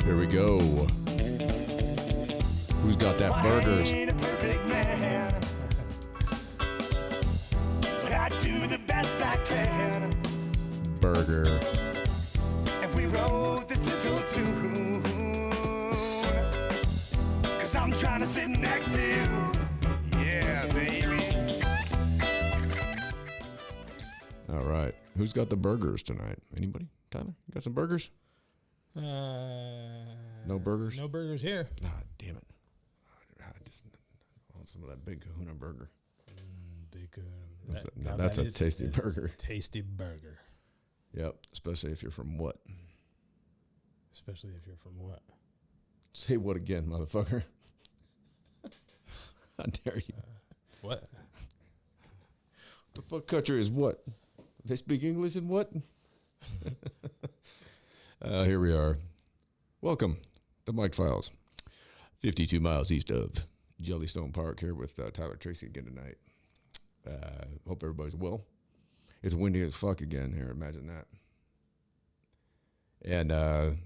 Here we go. Who's got that burgers? I ain't a perfect man, but I do the best I can. Burger. And we wrote this little tune, 'cause I'm trying to sit next to you. Yeah, baby. All right. Who's got the burgers tonight? Anybody? Tyler, you got some burgers? No burgers? No burgers here. Ah, damn it. I just want some of that Big Kahuna burger. That's a tasty burger. Tasty burger. Yep. Especially if you're from what? Especially if you're from what? Say what again, motherfucker? How dare you? What? The fuck country is what? They speak English in what? Here we are. Welcome to Mike Files. 52 miles east of Jellystone Park here with Tyler Tracy again tonight. Hope everybody's well. It's windy as fuck again here. Imagine that. And I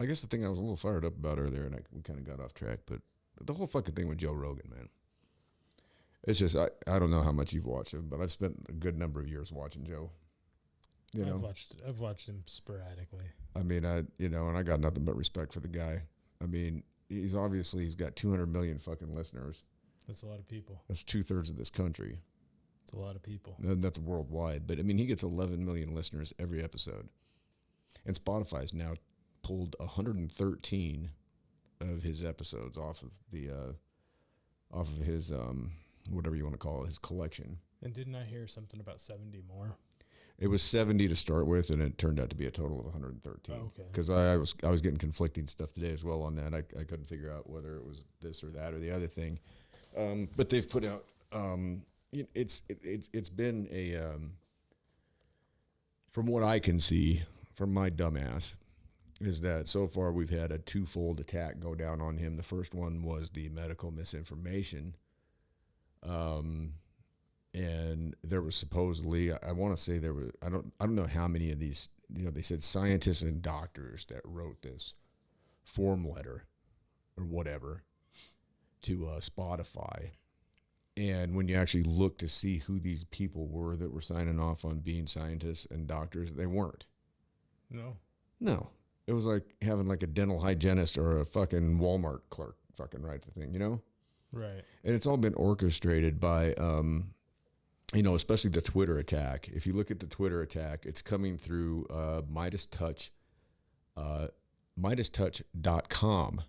guess the thing I was a little fired up about earlier, and we kind of got off track, but the whole fucking thing with Joe Rogan, man. It's just, I don't know how much you've watched him, but I've spent a good number of years watching Joe. I've watched him sporadically. I mean, and I got nothing but respect for the guy. I mean, he's got 200 million fucking listeners. That's a lot of people. That's 2/3 of this country. It's a lot of people. And that's worldwide. But I mean, he gets 11 million listeners every episode. And Spotify's now pulled 113 of his episodes off of his whatever you want to call it, his collection. And didn't I hear something about 70 more? It was 70 to start with, and it turned out to be a total of 113. Oh, okay. Because I was getting conflicting stuff today as well on that. I couldn't figure out whether it was this or that or the other thing. But they've put out it's been a from what I can see from my dumbass is that so far we've had a twofold attack go down on him. The first one was the medical misinformation. And there was supposedly, I want to say there was, I don't know how many of these, they said scientists and doctors that wrote this form letter or whatever to Spotify. And when you actually look to see who these people were that were signing off on being scientists and doctors, they weren't. No. It was like having like a dental hygienist or a fucking Walmart clerk fucking write the thing, Right. And it's all been orchestrated by, especially the Twitter attack. If you look at the Twitter attack, it's coming through Midas Touch, MidasTouch.com.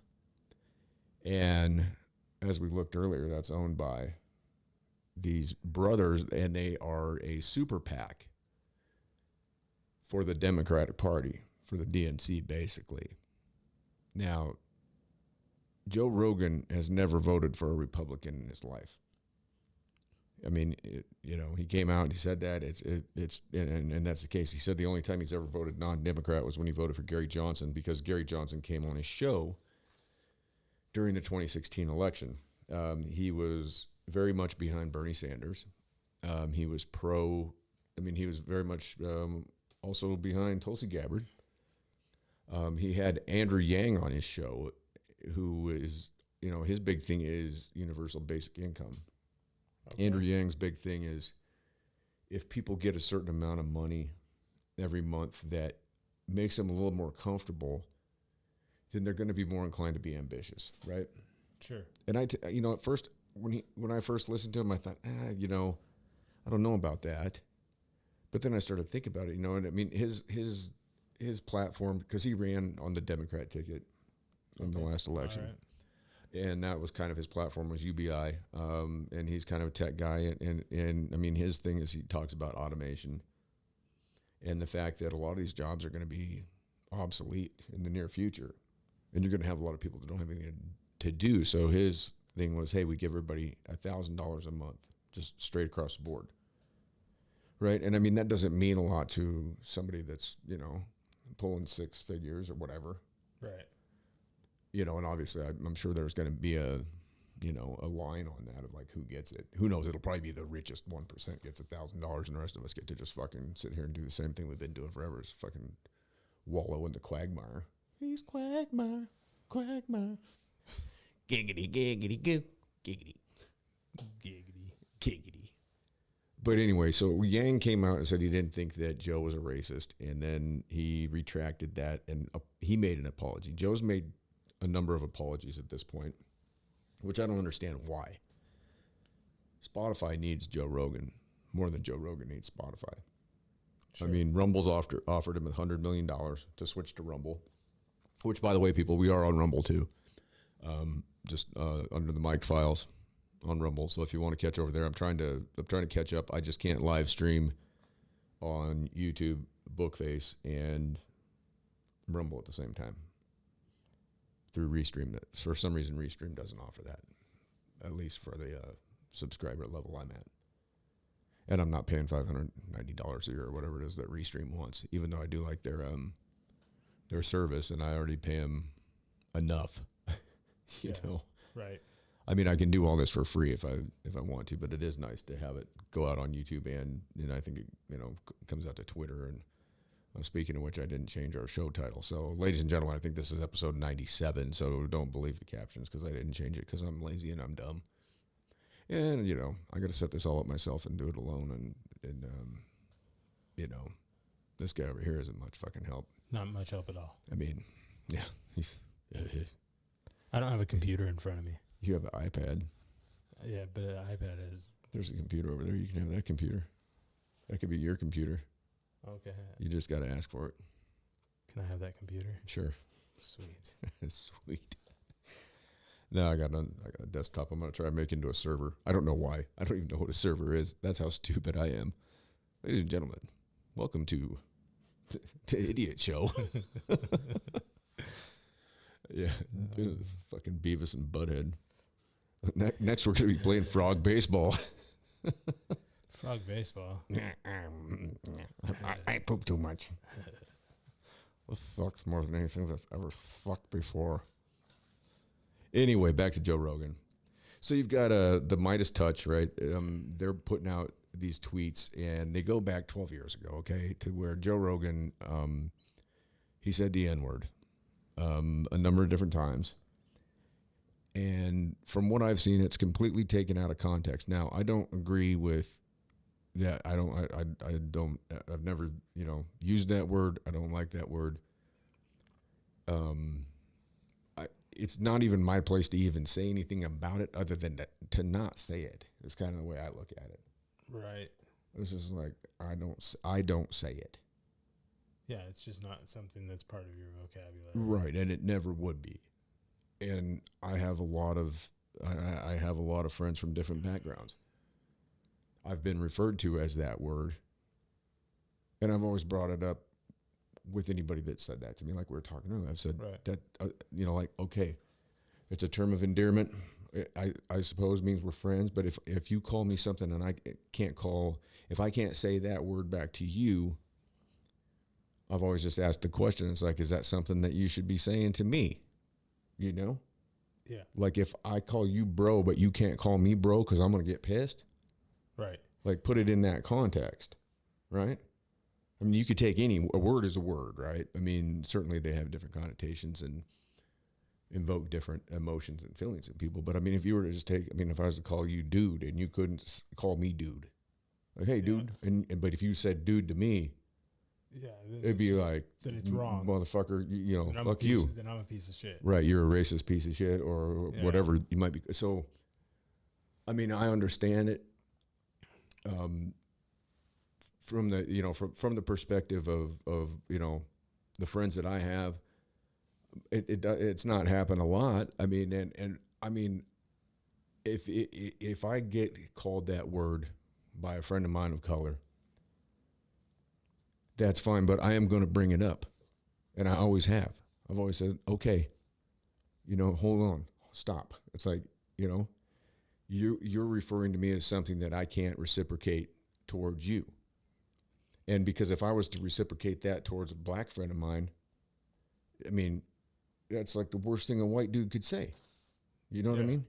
And as we looked earlier, that's owned by these brothers, and they are a super PAC for the Democratic Party, for the DNC, basically. Now, Joe Rogan has never voted for a Republican in his life. I mean, he came out and he said that and that's the case. He said the only time he's ever voted non-Democrat was when he voted for Gary Johnson, because Gary Johnson came on his show during the 2016 election. He was very much behind Bernie Sanders. He was he was very much also behind Tulsi Gabbard. He had Andrew Yang on his show, who is, his big thing is universal basic income. Okay. Andrew Yang's big thing is if people get a certain amount of money every month that makes them a little more comfortable, then they're going to be more inclined to be ambitious, right? Sure. And at first, when I first listened to him, I thought, I don't know about that. But then I started thinking about it, and I mean, his platform, because he ran on the Democrat ticket in the last election. Right. And that was kind of his platform, was UBI. And he's kind of a tech guy. And I mean, his thing is he talks about automation and the fact that a lot of these jobs are going to be obsolete in the near future. And you're going to have a lot of people that don't have anything to do. So his thing was, hey, we give everybody $1,000 a month, just straight across the board. Right? And I mean, that doesn't mean a lot to somebody that's, pulling six figures or whatever. Right. And obviously I'm sure there's going to be a line on that of like who gets it. Who knows? It'll probably be the richest 1% gets $1,000 and the rest of us get to just fucking sit here and do the same thing we've been doing forever, is fucking wallow in the quagmire. He's Quagmire, Quagmire. Giggity, giggity, goo. Giggity, Giggity. giggity. But anyway, so Yang came out and said he didn't think that Joe was a racist, and then he retracted that, and he made an apology. Joe's made a number of apologies at this point, which I don't understand why. Spotify needs Joe Rogan more than Joe Rogan needs Spotify. Sure. I mean, Rumble's offered him $100 million to switch to Rumble, which, by the way, people, we are on Rumble too. Just under the mic files on Rumble. So if you want to catch over there, I'm trying to catch up. I just can't live stream on YouTube, Bookface, and Rumble at the same time through Restream. That for some reason Restream doesn't offer that, at least for the subscriber level I'm at. And I'm not paying $590 a year or whatever it is that Restream wants, even though I do like their service, and I already pay them enough. you know, Right. I mean, I can do all this for free if I want to, but it is nice to have it go out on YouTube, and I think it comes out to Twitter. And speaking of which, I didn't change our show title. So, ladies and gentlemen, I think this is episode 97. So don't believe the captions because I didn't change it because I'm lazy and I'm dumb. And I got to set this all up myself and do it alone. And this guy over here isn't much fucking help. Not much help at all. I mean, yeah, he's. I don't have a computer in front of me. You have an iPad. Yeah, but an iPad is. There's a computer over there. You can have that computer. That could be your computer. Okay. You just got to ask for it. Can I have that computer? Sure. Sweet. Sweet. No, I got a desktop. I'm going to try to make into a server. I don't know why. I don't even know what a server is. That's how stupid I am. Ladies and gentlemen, welcome to the Idiot Show. Yeah, fucking Beavis and Butthead. Next, we're going to be playing frog baseball. Frog baseball. I poop too much. This sucks more than anything that's ever sucked before. Anyway, back to Joe Rogan. So you've got the Midas Touch, right? They're putting out these tweets, and they go back 12 years ago, okay, to where Joe Rogan, he said the N-word a number of different times. And from what I've seen, it's completely taken out of context. Now, I don't agree with that. I've never, used that word. I don't like that word. It's not even my place to even say anything about it other than to not say it. It's kind of the way I look at it. Right. It's just like, I don't say it. Yeah, it's just not something that's part of your vocabulary. Right, and it never would be. And I have a lot of friends from different backgrounds. I've been referred to as that word, and I've always brought it up with anybody that said that to me, like we were talking earlier. I've said that, like, okay, it's a term of endearment. I suppose means we're friends, but if you call me something and if I can't say that word back to you, I've always just asked the question. It's like, is that something that you should be saying to me? Yeah. Like if I call you bro, but you can't call me bro because I'm going to get pissed. Right. Like put it in that context, right? I mean, you could take a word is a word, right? I mean, certainly they have different connotations and invoke different emotions and feelings in people. But I mean, if you were to just if I was to call you dude and you couldn't call me dude, like, hey, dude. But if you said dude to me, it'd be like, that it's wrong. Motherfucker, fuck you. Then I'm a piece of shit. Right. You're a racist piece of shit or whatever you might be. So, I mean, I understand it. From the from the perspective of the friends that I have, it's not happened a lot. I mean, and I mean, if I get called that word by a friend of mine of color, that's fine. But I am going to bring it up, and I always have. I've always said, okay, hold on, stop. It's like you're referring to me as something that I can't reciprocate towards you. And because if I was to reciprocate that towards a black friend of mine, I mean, that's like the worst thing a white dude could say. You know what I mean?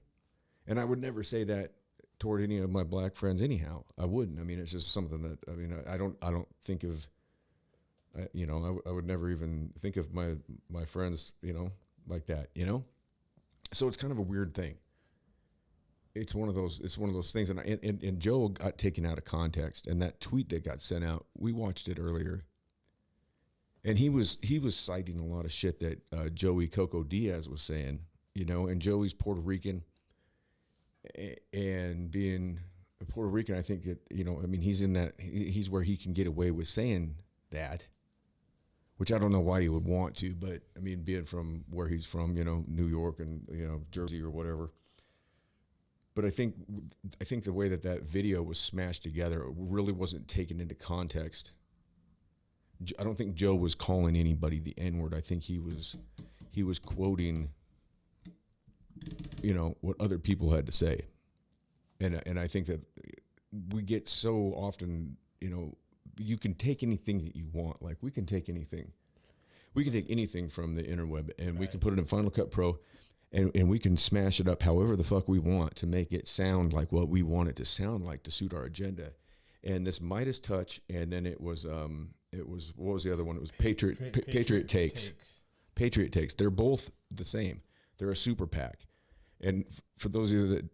And I would never say that toward any of my black friends anyhow. I wouldn't. I mean, it's just something that, I don't think of I would never even think of my friends, like that, So it's kind of a weird thing. It's one of those things, and Joe got taken out of context, and that tweet that got sent out, we watched it earlier, and he was citing a lot of shit that Joey Coco Diaz was saying, and Joey's Puerto Rican, and being a Puerto Rican, I think that he's in that he's where he can get away with saying that, which I don't know why he would want to, but I mean, being from where he's from, New York and Jersey or whatever. But I think the way that video was smashed together really wasn't taken into context. I don't think Joe was calling anybody the N-word. I think he was quoting, what other people had to say, and I think that we get so often, you can take anything that you want. Like we can take anything from the interweb, and we can put it in Final Cut Pro. And we can smash it up however the fuck we want to make it sound like what we want it to sound like to suit our agenda. And this Midas Touch, and then it was what was the other one? It was Patriot Takes. Patriot Takes. They're both the same. They're a super PAC. And for those of you that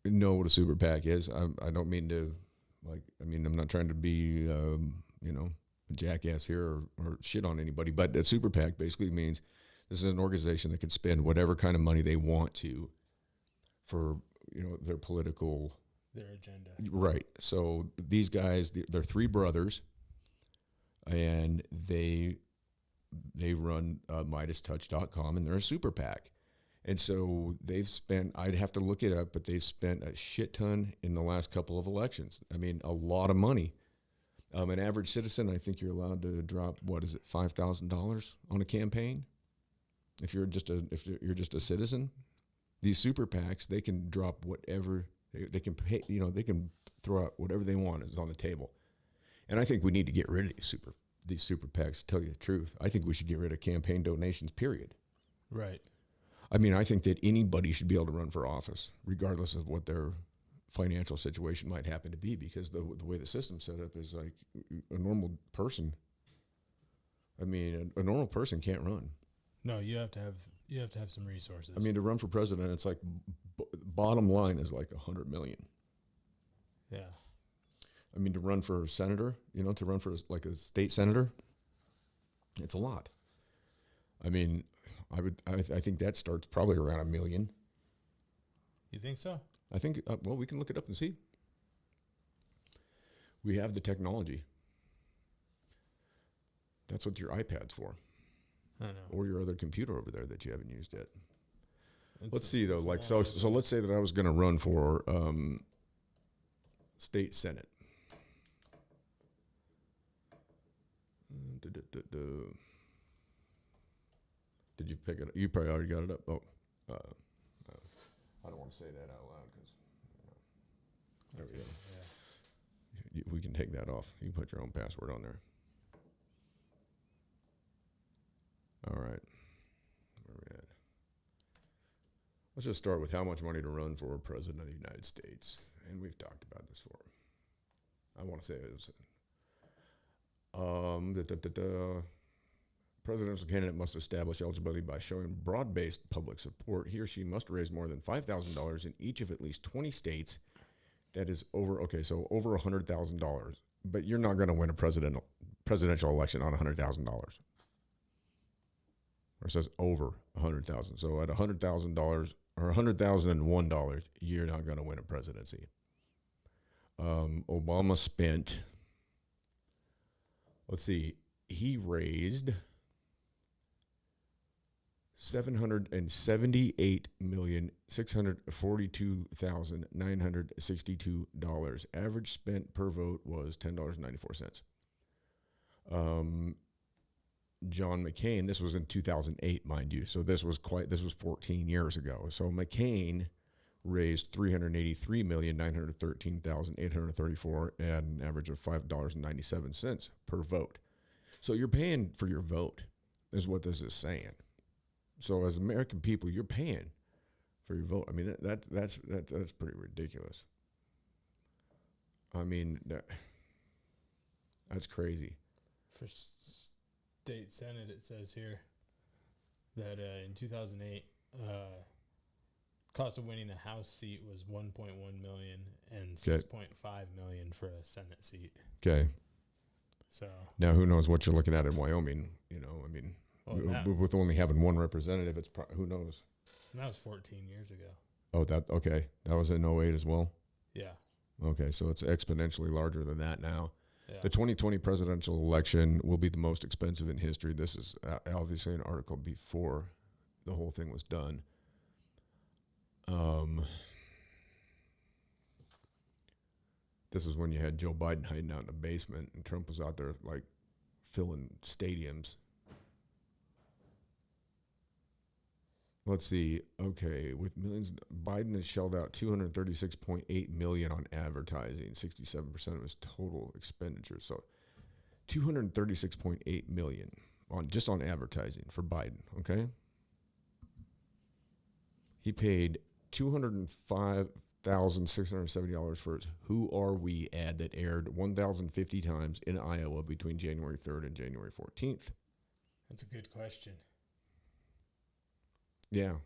know what a super PAC is, I don't mean to I'm not trying to be a jackass here or shit on anybody, but a super PAC basically means this is an organization that can spend whatever kind of money they want to for, their agenda. Right. So these guys, they're three brothers, and they run MidasTouch.com, and they're a super PAC. And so they've spent, I'd have to look it up, but they've spent a shit ton in the last couple of elections. I mean, a lot of money. An average citizen, I think you're allowed to drop, $5,000 on a campaign? If you're just a citizen. These super PACs, they can drop whatever they can pay. They can throw out whatever they want is on the table. And I think we need to get rid of these super PACs. To tell you the truth, I think we should get rid of campaign donations. Period. Right. I mean, I think that anybody should be able to run for office, regardless of what their financial situation might happen to be, because the way the system's set up is like a normal person. I mean, a normal person can't run. No, you have to have some resources. I mean, to run for president, it's like bottom line is like $100 million. Yeah. I mean, to run for a senator, to run for a state senator, it's a lot. I mean, I think that starts probably around $1 million. You think so? I think, we can look it up and see. We have the technology. That's what your iPad's for. I know. Or your other computer over there that you haven't used yet. Let's see though, so let's say that I was going to run for state senate. Did you pick it up? You probably already got it up. Oh, I don't want to say that out loud because there we go. Yeah. We can take that off. You can put your own password on there. All right. Where are we at? Let's just start with how much money to run for president of the United States. And we've talked about this before. I want to say it was presidential candidate must establish eligibility by showing broad-based public support. He or she must raise more than $5,000 in each of at least 20 states. That is over $100,000. But you're not going to win a presidential election on $100,000. Or it says over $100,000. So at $100,000 or $100,001, you're not going to win a presidency. Obama spent, let's see, he raised $778,642,962. Average spent per vote was $10.94. John McCain, this was in 2008, mind you, so this was 14 years ago. So McCain raised $383,913,834 at an average of $5.97 per vote. So you're paying for your vote, is what this is saying. So as American people, you're paying for your vote. I mean, that's pretty ridiculous. I mean, that's crazy. For State Senate, it says here that in 2008, cost of winning a House seat was 1.1 million and 6.5 million for a Senate seat. Okay. So Now, who knows what you're looking at in Wyoming? You know, I mean, with only having one representative, it's who knows? That was 14 years ago. Oh, that was in 08 as well. Yeah. Okay, so it's exponentially larger than that now. Yeah. The 2020 presidential election will be the most expensive in history. This is obviously an article before the whole thing was done. This is when you had Joe Biden hiding out in the basement and Trump was out there like filling stadiums. Let's see. Okay, with millions, Biden has shelled out $236.8 million on advertising, 67% of his total expenditure. So, $236.8 million just on advertising for Biden. Okay, he paid $205,670 for his "Who Are We" ad that aired 1,050 times in Iowa between January 3rd and January 14th. That's a good question. Yeah.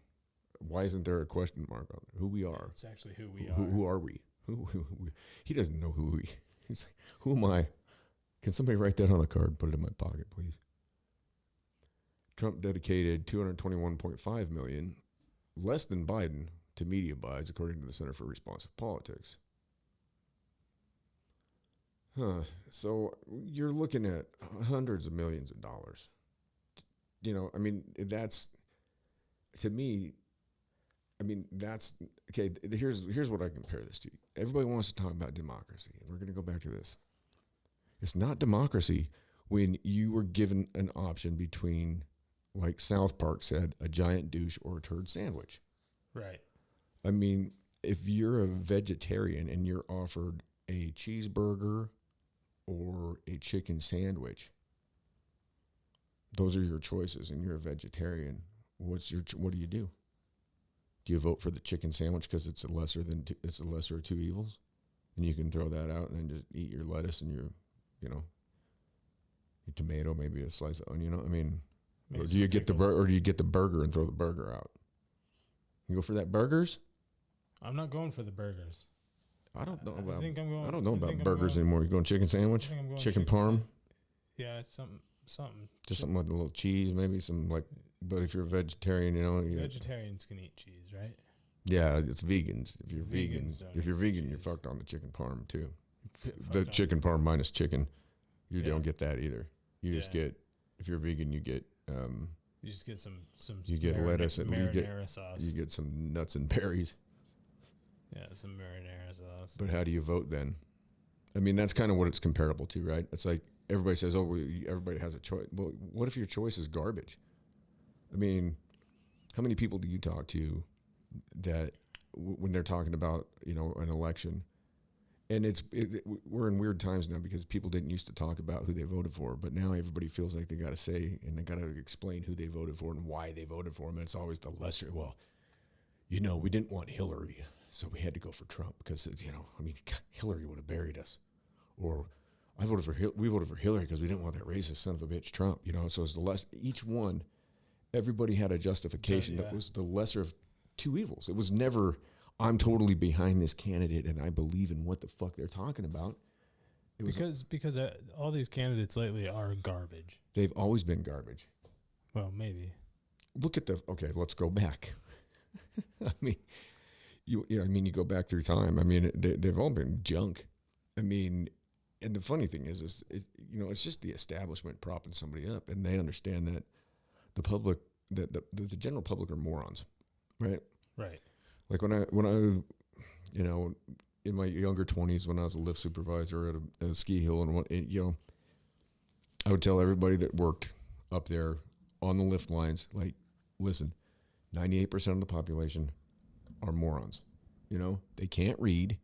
Why isn't there a question mark on who we are? It's actually who we are. Who are we? Who he doesn't know who we. He's like, who am I? Can somebody write that on a card and put it in my pocket, please? Trump dedicated $221.5 million, less than Biden, to media buys, according to the Center for Responsive Politics. So you're looking at hundreds of millions of dollars. You know, I mean, that's, to me, I mean, that's, okay, here's what I compare this to. Everybody wants to talk about democracy, and we're going to go back to this. It's not democracy when you were given an option between, like South Park said, a giant douche or a turd sandwich. Right. I mean, if you're a vegetarian and you're offered a cheeseburger or a chicken sandwich, those are your choices, and you're a vegetarian. What do you do? Do you vote for the chicken sandwich because it's a lesser of two evils, and you can throw that out and then just eat your lettuce and your tomato, maybe a slice of onion? I mean, or do you get the burger and throw the burger out? You go for that burgers? I'm not going for the burgers. I don't know I think I'm going. I don't know about burgers anymore. You going chicken sandwich? Chicken parm? Yeah, it's something. Just something with a little cheese, maybe some like. But if you're a vegetarian, vegetarians can eat cheese, right? Yeah, it's vegans. If you're vegan, you're fucked on the chicken parm too. The chicken parm minus chicken, you don't get that either. You just get, if you're vegan, you get. You just get some. You get lettuce and marinara sauce. You get some nuts and berries. Yeah, some marinara sauce. But how do you vote then? I mean, that's kind of what it's comparable to, right? It's like everybody says, "Oh, everybody has a choice." Well, what if your choice is garbage? I mean, how many people do you talk to that when they're talking about, an election, and we're in weird times now because people didn't used to talk about who they voted for, but now everybody feels like they got to say and they got to explain who they voted for and why they voted for them. And it's always the lesser. Well, we didn't want Hillary, so we had to go for Trump because Hillary would have buried us, or we voted for Hillary because we didn't want that racist son of a bitch Trump. So it's the less each one. Everybody had a justification that was the lesser of two evils. It was never, I'm totally behind this candidate and I believe in what the fuck they're talking about. Because all these candidates lately are garbage. They've always been garbage. Well, maybe. Look at let's go back. I mean, you go back through time. I mean, they've all been junk. I mean, and the funny thing is it's just the establishment propping somebody up, and they understand that the public, the general public are morons, right? Right. Like when I in my younger 20s, when I was a lift supervisor at a ski hill, and I would tell everybody that worked up there on the lift lines, like, listen, 98% of the population are morons. They can't read.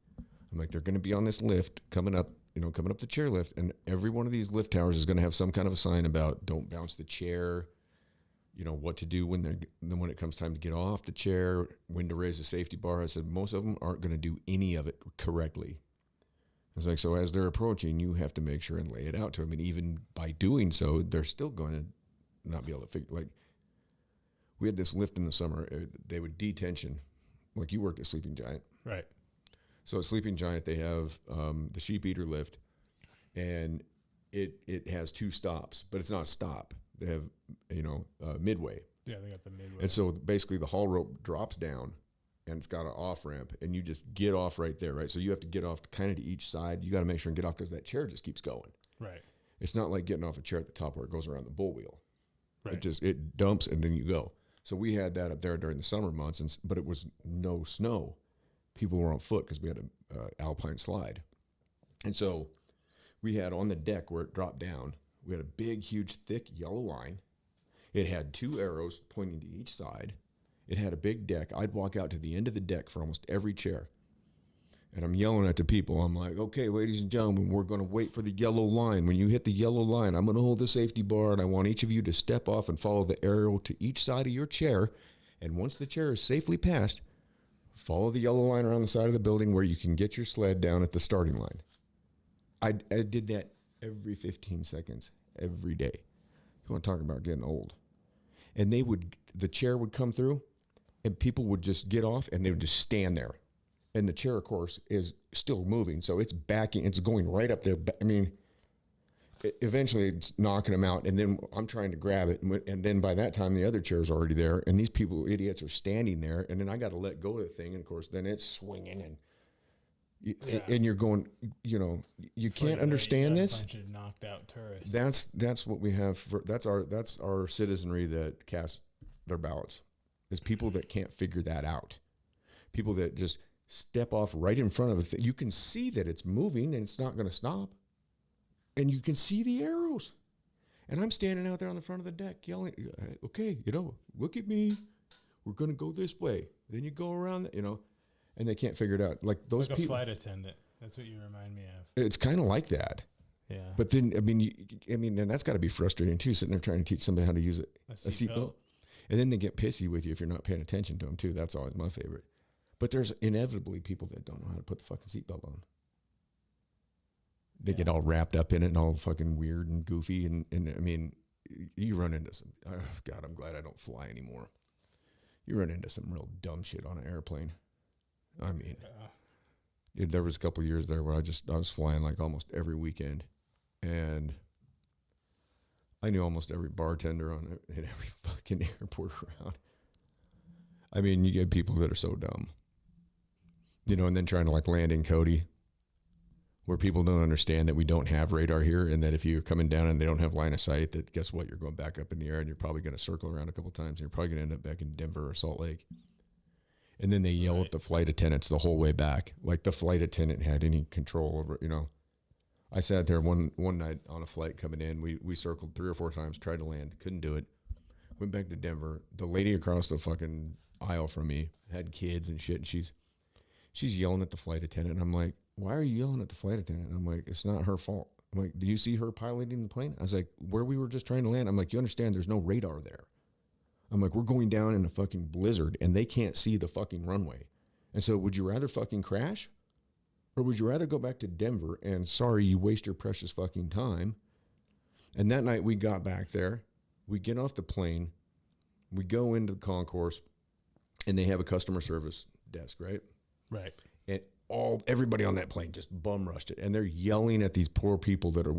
I'm like, they're going to be on this lift coming up the chairlift, and every one of these lift towers is going to have some kind of a sign about don't bounce the chair. What to do when it comes time to get off the chair, when to raise the safety bar. I said, most of them aren't going to do any of it correctly. It's like, so as they're approaching, you have to make sure and lay it out to them. And even by doing so, they're still going to not be able to figure, like, we had this lift in the summer. They would detention, like you worked at Sleeping Giant. Right. So at Sleeping Giant, they have the Sheep Eater lift, and it has 2 stops, but it's not a stop. They have, midway. Yeah, they got the midway. And so basically the haul rope drops down, and it's got an off ramp, and you just get off right there, right? So you have to get off kind of to each side. You got to make sure and get off because that chair just keeps going. Right. It's not like getting off a chair at the top where it goes around the bull wheel. Right. It dumps and then you go. So we had that up there during the summer months, but it was no snow. People were on foot because we had a alpine slide. And so we had on the deck where it dropped down, we had a big, huge, thick yellow line. It had 2 arrows pointing to each side. It had a big deck. I'd walk out to the end of the deck for almost every chair. And I'm yelling at the people. I'm like, okay, ladies and gentlemen, we're going to wait for the yellow line. When you hit the yellow line, I'm going to hold the safety bar, and I want each of you to step off and follow the arrow to each side of your chair. And once the chair is safely passed, follow the yellow line around the side of the building where you can get your sled down at the starting line. I did that every 15 seconds, every day. You want to talk about getting old. And the chair would come through, and people would just get off, and they would just stand there. And the chair, of course, is still moving, so it's backing. It's going right up there. I mean, eventually it's knocking them out, and then I'm trying to grab it, and then by that time the other chair's already there, and these people, idiots, are standing there, and then I got to let go of the thing, and of course then it's swinging, and you're going, you can't understand this. A bunch of knocked out tourists. That's what we have. That's our citizenry that cast their ballots. Is people that can't figure that out. People that just step off right in front of a thing. You can see that it's moving and it's not going to stop. And you can see the arrows. And I'm standing out there on the front of the deck yelling, okay, look at me. We're going to go this way. Then you go around, and they can't figure it out. Like those like people. a flight attendant. That's what you remind me of. It's kind of like that. Yeah. But then, and that's got to be frustrating too, sitting there trying to teach somebody how to use a seatbelt. And then they get pissy with you if you're not paying attention to them too. That's always my favorite. But there's inevitably people that don't know how to put the fucking seatbelt on. They get all wrapped up in it and all fucking weird and goofy. And I mean, you run into some, God, I'm glad I don't fly anymore. You run into some real dumb shit on an airplane. I mean, there was a couple of years there where I was flying like almost every weekend. And I knew almost every bartender at every fucking airport around. I mean, you get people that are so dumb. And then trying to like land in Cody, where people don't understand that we don't have radar here, and that if you're coming down and they don't have line of sight, that guess what? You're going back up in the air, and you're probably going to circle around a couple times, and you're probably going to end up back in Denver or Salt Lake. And then they yell at the flight attendants the whole way back, like the flight attendant had any control over it, I sat there one night on a flight coming in. We circled 3 or 4 times, tried to land, couldn't do it. Went back to Denver. The lady across the fucking aisle from me had kids and shit, and she's yelling at the flight attendant. And I'm like, why are you yelling at the flight attendant? And I'm like, it's not her fault. I'm like, do you see her piloting the plane? I was like, where we were just trying to land. I'm like, you understand there's no radar there. I'm like, we're going down in a fucking blizzard, and they can't see the fucking runway. And so would you rather fucking crash? Or would you rather go back to Denver and, sorry, you waste your precious fucking time? And that night we got back there. We get off the plane. We go into the concourse, and they have a customer service desk, right? Right. And everybody on that plane just bum rushed it. And they're yelling at these poor people that are,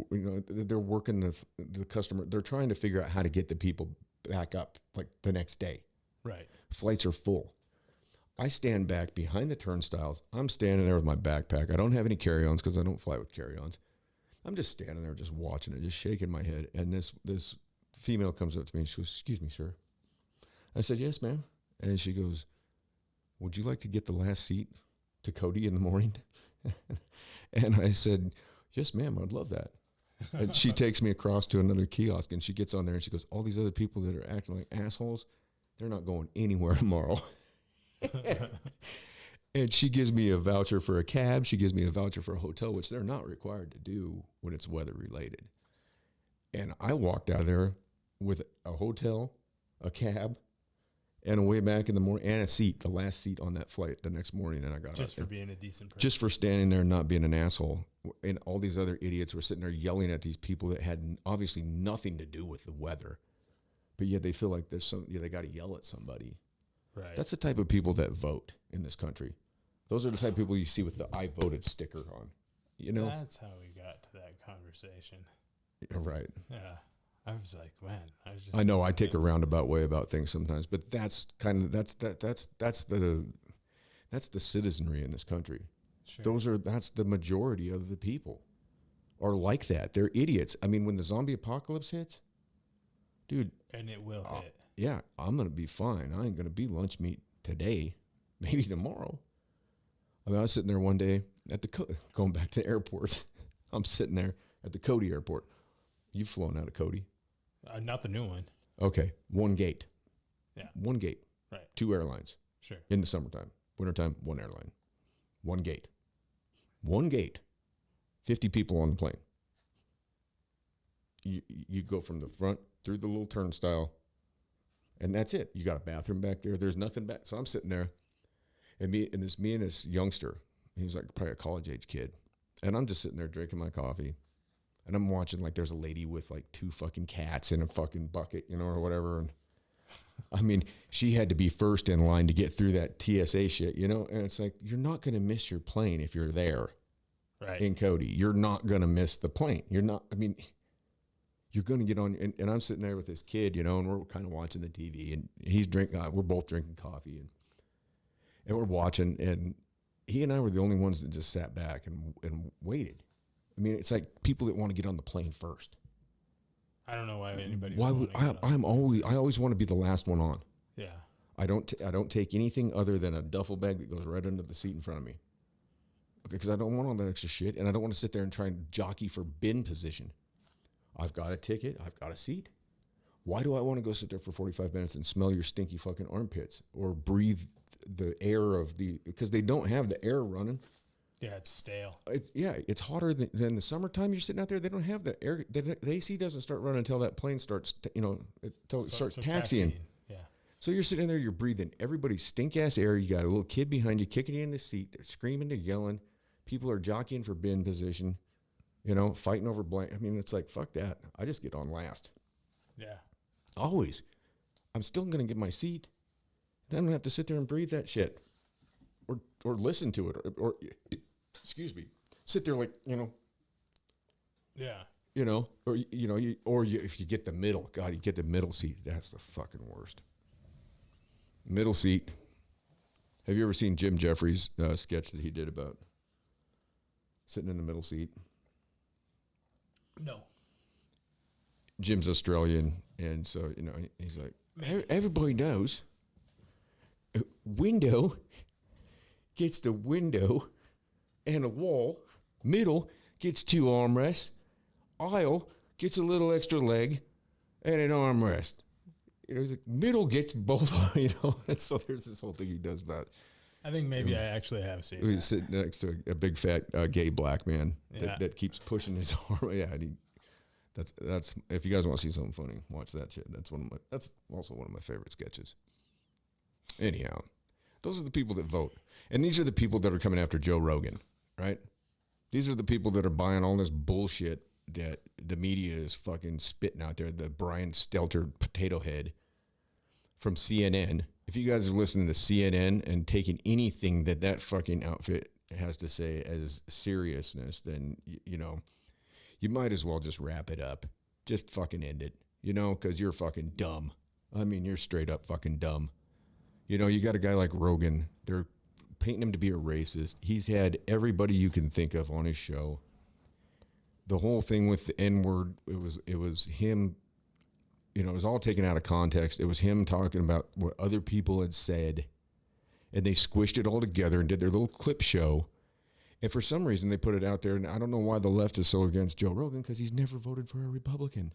they're working the customer. They're trying to figure out how to get the people back up like the next day. Right. Flights are full. I stand back behind the turnstiles. I'm standing there with my backpack. I don't have any carry-ons because I don't fly with carry-ons. I'm just standing there just watching it, just shaking my head. And this female comes up to me and she goes, "Excuse me, sir." I said, "Yes, ma'am." And she goes, "Would you like to get the last seat to Cody in the morning?" And I said, "Yes, ma'am, I'd love that." And she takes me across to another kiosk, and she gets on there and she goes, "All these other people that are acting like assholes, they're not going anywhere tomorrow." And she gives me a voucher for a cab. She gives me a voucher for a hotel, which they're not required to do when it's weather related. And I walked out of there with a hotel, a cab, and a way back in the morning, and a seat, the last seat on that flight the next morning. And I got just out for there. being a decent person. Just for standing there and not being an asshole. and all these other idiots were sitting there yelling at these people that had obviously nothing to do with the weather, but yet they feel like they got to yell at somebody. Right. That's the type of people that vote in this country. Those are the type of people you see with the "I voted" sticker on. You know, that's how we got to that conversation. Right? Yeah. I was like, man, I know I take a roundabout way about things sometimes, but that's the citizenry in this country. Sure. That's the majority of the people are like that. They're idiots. I mean, when the zombie apocalypse hits, dude, and it will hit. Yeah, I'm gonna be fine. I ain't gonna be lunch meat today, maybe tomorrow. I mean, I was sitting there one day at going back to the airport. I'm sitting there at the Cody Airport. You've flown out of Cody. Not the new one. Okay, one gate. Yeah. One gate. Right. 2 airlines. Sure. In the summertime. Wintertime, 1 airline. 1 gate. 1 gate. 50 people on the plane. You go from the front through the little turnstile, and that's it. You got a bathroom back there. There's nothing back. So I'm sitting there, and me and this youngster, he was like probably a college age kid, and I'm just sitting there drinking my coffee. And I'm watching, like, there's a lady with, like, 2 fucking cats in a fucking bucket, you know, or whatever. And, I mean, she had to be first in line to get through that TSA shit, you know? And it's like, you're not going to miss your plane if you're there in Cody. You're not going to miss the plane. You're not, I mean, you're going to get on. And I'm sitting there with this kid, you know, and we're kind of watching the TV. And he's drinking, we're both drinking coffee. And we're watching. And he and I were the only ones that just sat back and waited. I mean, it's like people that want to get on the plane first. I don't know why anybody. Why would I always want to be the last one on. Yeah. I don't take anything other than a duffel bag that goes right under the seat in front of me. Okay, because I don't want all that extra shit, and I don't want to sit there and try and jockey for bin position. I've got a ticket. I've got a seat. Why do I want to go sit there for 45 minutes and smell your stinky fucking armpits or breathe the air of because they don't have the air running. Yeah, it's stale. It's hotter than the summertime. You're sitting out there. They don't have the air. The AC doesn't start running until that plane starts, until it starts taxiing. Yeah. So you're sitting there. You're breathing everybody's stink ass air. You got a little kid behind you kicking you in the seat. They're screaming, they're yelling. People are jockeying for bin position. You know, fighting over blank. I mean, it's like, fuck that. I just get on last. Yeah. Always. I'm still gonna get my seat. Then I'm gonna have to sit there and breathe that shit, or listen to it, or excuse me, sit there like, you know. Yeah. You know, if you get the middle, God, you get the middle seat. That's the fucking worst. Middle seat. Have you ever seen Jim Jeffries' sketch that he did about sitting in the middle seat? No. Jim's Australian, and so, you know, he's like, everybody knows window gets the window and a wall, middle gets 2 armrests, aisle gets a little extra leg and an armrest. You know, he's like, middle gets both, you know. And so there's this whole thing he does about. I think maybe I actually have seen He's sitting next to a big fat gay black man Yeah. that keeps pushing his arm. Yeah, and that's if you guys want to see something funny, watch that shit. That's also one of my favorite sketches. Anyhow, those are the people that vote. And these are the people that are coming after Joe Rogan, right? These are the people that are buying all this bullshit that the media is fucking spitting out there, the Brian Stelter potato head from CNN. If you guys are listening to CNN and taking anything that fucking outfit has to say as seriousness, then, you know, you might as well just wrap it up. Just fucking end it, you know, because you're fucking dumb. I mean, you're straight up fucking dumb. You know, you got a guy like Rogan. They're painting him to be a racist. He's had everybody you can think of on his show. The whole thing with the N-word, it was him, you know, it was all taken out of context. It was him talking about what other people had said, and they squished it all together and did their little clip show. And for some reason, they put it out there, and I don't know why the left is so against Joe Rogan, because he's never voted for a Republican.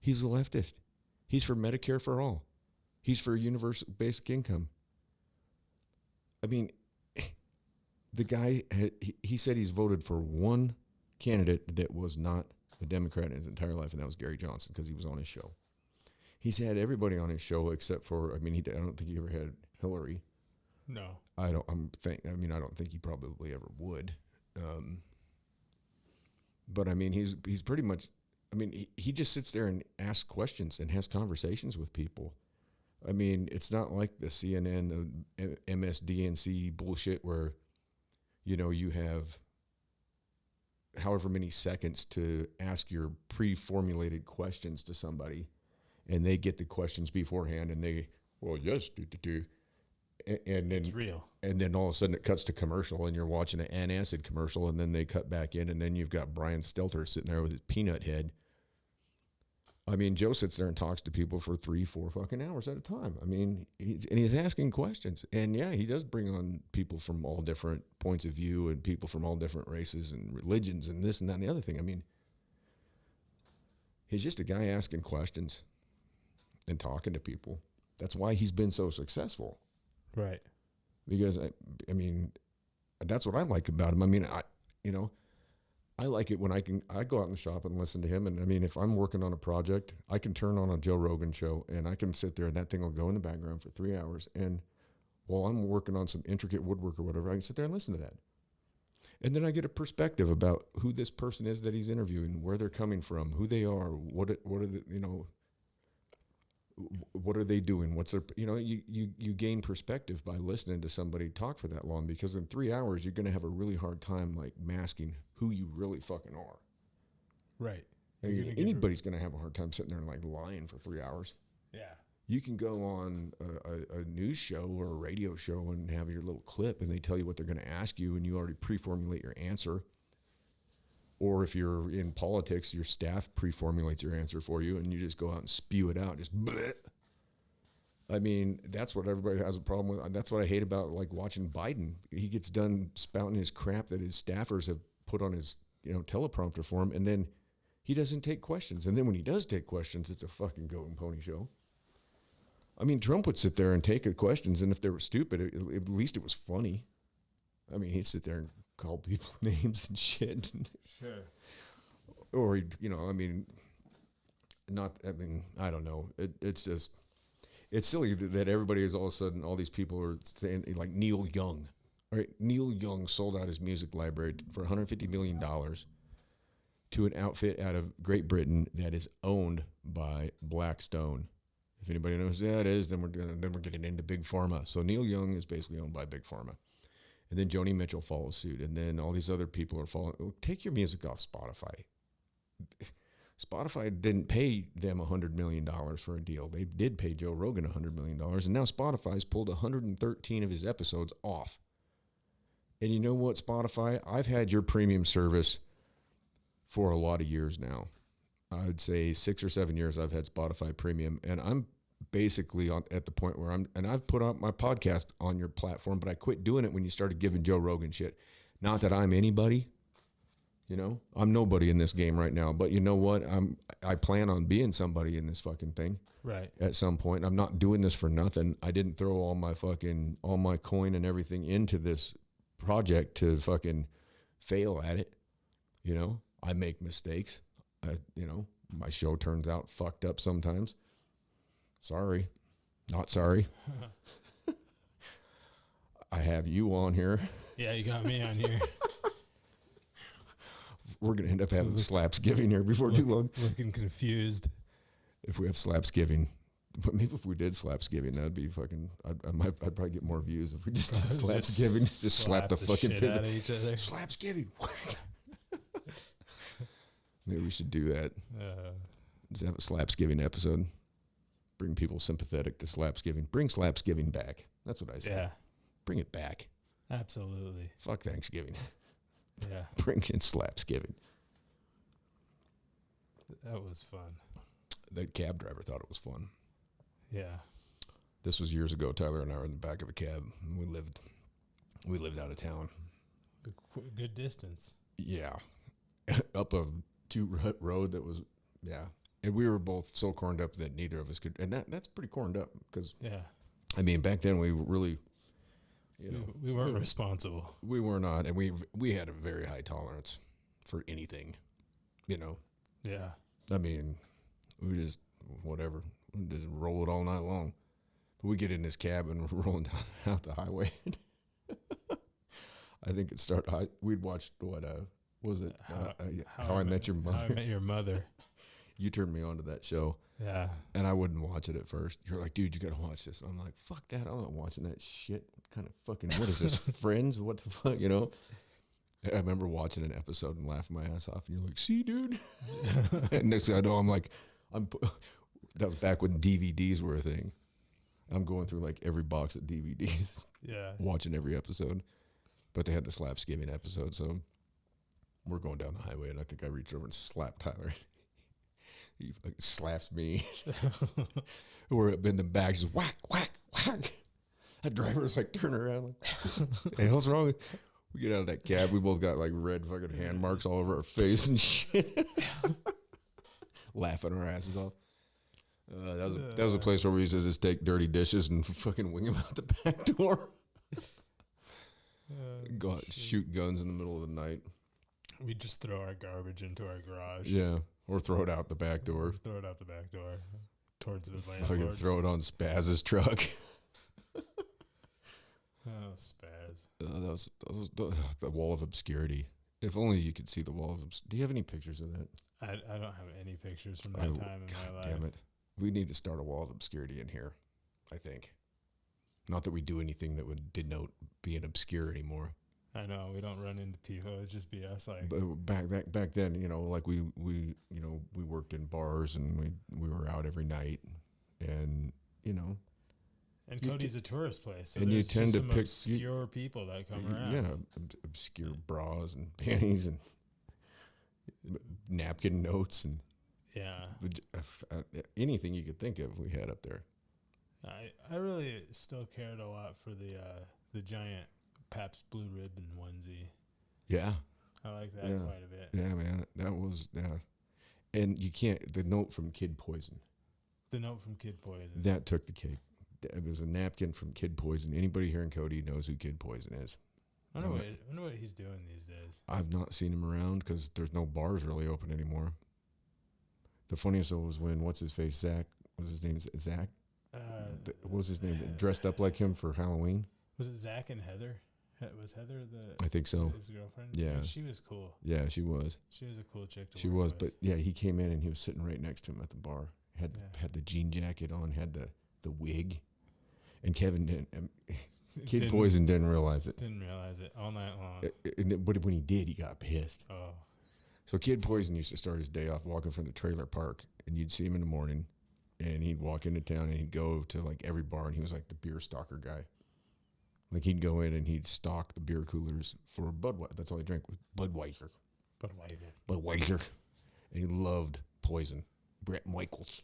He's a leftist. He's for Medicare for all. He's for universal basic income. I mean, the guy, he said he's voted for one candidate that was not a Democrat in his entire life, and that was Gary Johnson, because he was on his show. He's had everybody on his show except for, I don't think he ever had Hillary. No. I don't think he probably ever would. But I mean, he's pretty much. I mean, he just sits there and asks questions and has conversations with people. I mean, it's not like the CNN, MSDNC bullshit where, you have however many seconds to ask your pre-formulated questions to somebody, and they get the questions beforehand, and they, well, yes, and then It's real. and then all of a sudden it cuts to commercial, and you're watching an antacid commercial, and then they cut back in, and then you've got Brian Stelter sitting there with his peanut head. I mean, Joe sits there and talks to people for 3-4 fucking hours at a time. I mean, he's asking questions. And yeah, he does bring on people from all different points of view and people from all different races and religions and this and that and the other thing. I mean, he's just a guy asking questions and talking to people. That's why he's been so successful. Right. Because, I mean, that's what I like about him. I mean, I like it when I go out in the shop and listen to him. And I mean, if I'm working on a project, I can turn on a Joe Rogan show and I can sit there and that thing will go in the background for 3 hours. And while I'm working on some intricate woodwork or whatever, I can sit there and listen to that. And then I get a perspective about who this person is that he's interviewing, where they're coming from, who they are, what are the, what are they doing? What's their, you gain perspective by listening to somebody talk for that long, because in 3 hours, you're going to have a really hard time like masking who you really fucking are. Right. I mean, anybody's going to have a hard time sitting there and like lying for 3 hours. Yeah. You can go on a news show or a radio show and have your little clip and they tell you what they're going to ask you and you already pre-formulate your answer. Or if you're in politics, your staff pre-formulates your answer for you and you just go out and spew it out. Just bleh. I mean, that's what everybody has a problem with. That's what I hate about like watching Biden. He gets done spouting his crap that his staffers have put on his teleprompter for him, and then he doesn't take questions. And then when he does take questions, it's a fucking goat and pony show. I mean, Trump would sit there and take the questions, and if they were stupid, at least it was funny. I mean, he'd sit there and call people names and shit. Sure. Or, I mean, I don't know. It's just, it's silly that everybody is all of a sudden, all these people are saying, like Neil Young. Right? Neil Young sold out his music library for $150 million to an outfit out of Great Britain that is owned by Blackstone. If anybody knows who that is, then we're getting into Big Pharma. So Neil Young is basically owned by Big Pharma. And then Joni Mitchell follows suit. And then all these other people are following. Well, take your music off Spotify. Spotify didn't pay them $100 million for a deal. They did pay Joe Rogan $100 million. And now Spotify's pulled 113 of his episodes off. And you know what, Spotify? I've had your premium service for a lot of years now. I'd say 6 or 7 years I've had Spotify Premium. And I'm basically at the point where I've put out my podcast on your platform, but I quit doing it when you started giving Joe Rogan shit. Not that I'm anybody, I'm nobody in this game right now, but you know what? I plan on being somebody in this fucking thing. Right. At some point. I'm not doing this for nothing. I didn't throw all my coin and everything into this project to fucking fail at it. I make mistakes. My show turns out fucked up sometimes. Sorry. Not sorry. I have you on here. Yeah, you got me on here. We're going to end up having Slapsgiving here before too long. Looking confused. If we have Slapsgiving. But maybe if we did Slapsgiving, that'd be fucking, I'd probably get more views if we just did Slapsgiving. Just slap the fucking piss out of each other. Slapsgiving. Maybe we should do that. Just have a Slapsgiving episode. Bring people sympathetic to Slapsgiving. Bring Slapsgiving back. That's what I say. Yeah. Bring it back. Absolutely. Fuck Thanksgiving. Yeah. Bring in Slapsgiving. That was fun. The cab driver thought it was fun. Yeah. This was years ago. Tyler and I were in the back of a cab. We lived out of town. Good distance. Yeah. Up a two-rut road that was, yeah. And we were both so corned up that neither of us could, and that's pretty corned up because, yeah. I mean, back then we really, we weren't responsible. We were not, and we had a very high tolerance for anything, Yeah. I mean, we just, whatever, we just roll it all night long. But we get in this cab and we're rolling out the highway. I think it started, we'd watched, Was it How I Met Your Mother? How I Met Your Mother. You turned me on to that show. Yeah. And I wouldn't watch it at first. You're like, dude, you got to watch this. I'm like, fuck that. I'm not watching that shit. What kind of fucking, what is this, Friends? What the fuck, you know? I remember watching an episode and laughing my ass off. And you're like, see, dude? And next thing I know, I'm like, that was back when DVDs were a thing. I'm going through like every box of DVDs. Yeah. Watching every episode. But they had the Slapsgiving episode, so we're going down the highway, and I think I reached over and slapped Tyler. He fucking slaps me. We're up in the back, just whack, whack, whack. That driver's like turning around, like, hey, what's wrong? We get out of that cab. We both got like red fucking hand marks all over our face and shit. Laughing our asses off. That was a place where we used to just take dirty dishes and fucking wing them out the back door. Go out, shoot guns in the middle of the night. We just throw our garbage into our garage. Yeah, or throw it out the back door. Throw it out the back door towards the Fucking landlords. throw it on Spaz's truck. Oh, Spaz. That was the wall of obscurity. If only you could see the wall of obscurity. Do you have any pictures of that? I don't have any pictures from that time in my life. Damn it. We need to start a wall of obscurity in here, I think. Not that we do anything that would denote being obscure anymore. I know, we don't run into people. It'd just be us, like. But back then, you know, like we worked in bars and we were out every night, and you know. And Cody's a tourist place, so and you tend to some pick obscure people that come around. Yeah, obscure bras and panties and napkin notes and anything you could think of we had up there. I really still cared a lot for the giant Pabst Blue Ribbon onesie. Yeah. I like that quite a bit. Yeah, man. That was, and you can't, the note from Kid Poison. The note from Kid Poison. That took the cake. It was a napkin from Kid Poison. Anybody here in Cody knows who Kid Poison is. I wonder what he's doing these days. I've not seen him around because there's no bars really open anymore. The funniest was when, what's his face, Zach, what's his name, Zach? What was his name? Dressed up like him for Halloween? Was it Zach and Heather? Was Heather I think so. His girlfriend? Yeah. She was cool. Yeah, she was. She was a cool chick to She work was, with. but yeah, he came in and he was sitting right next to him at the bar. Had the jean jacket on, had the wig, and Kevin didn't. Kid Poison didn't realize it. Didn't realize it all night long. But when he did, he got pissed. Oh. So Kid Poison used to start his day off walking from the trailer park, and you'd see him in the morning, and he'd walk into town and he'd go to like every bar, and he was like the beer stalker guy. Like he'd go in and he'd stock the beer coolers for Budweiser. That's all he drank was Budweiser. And he loved Poison. Brett Michaels.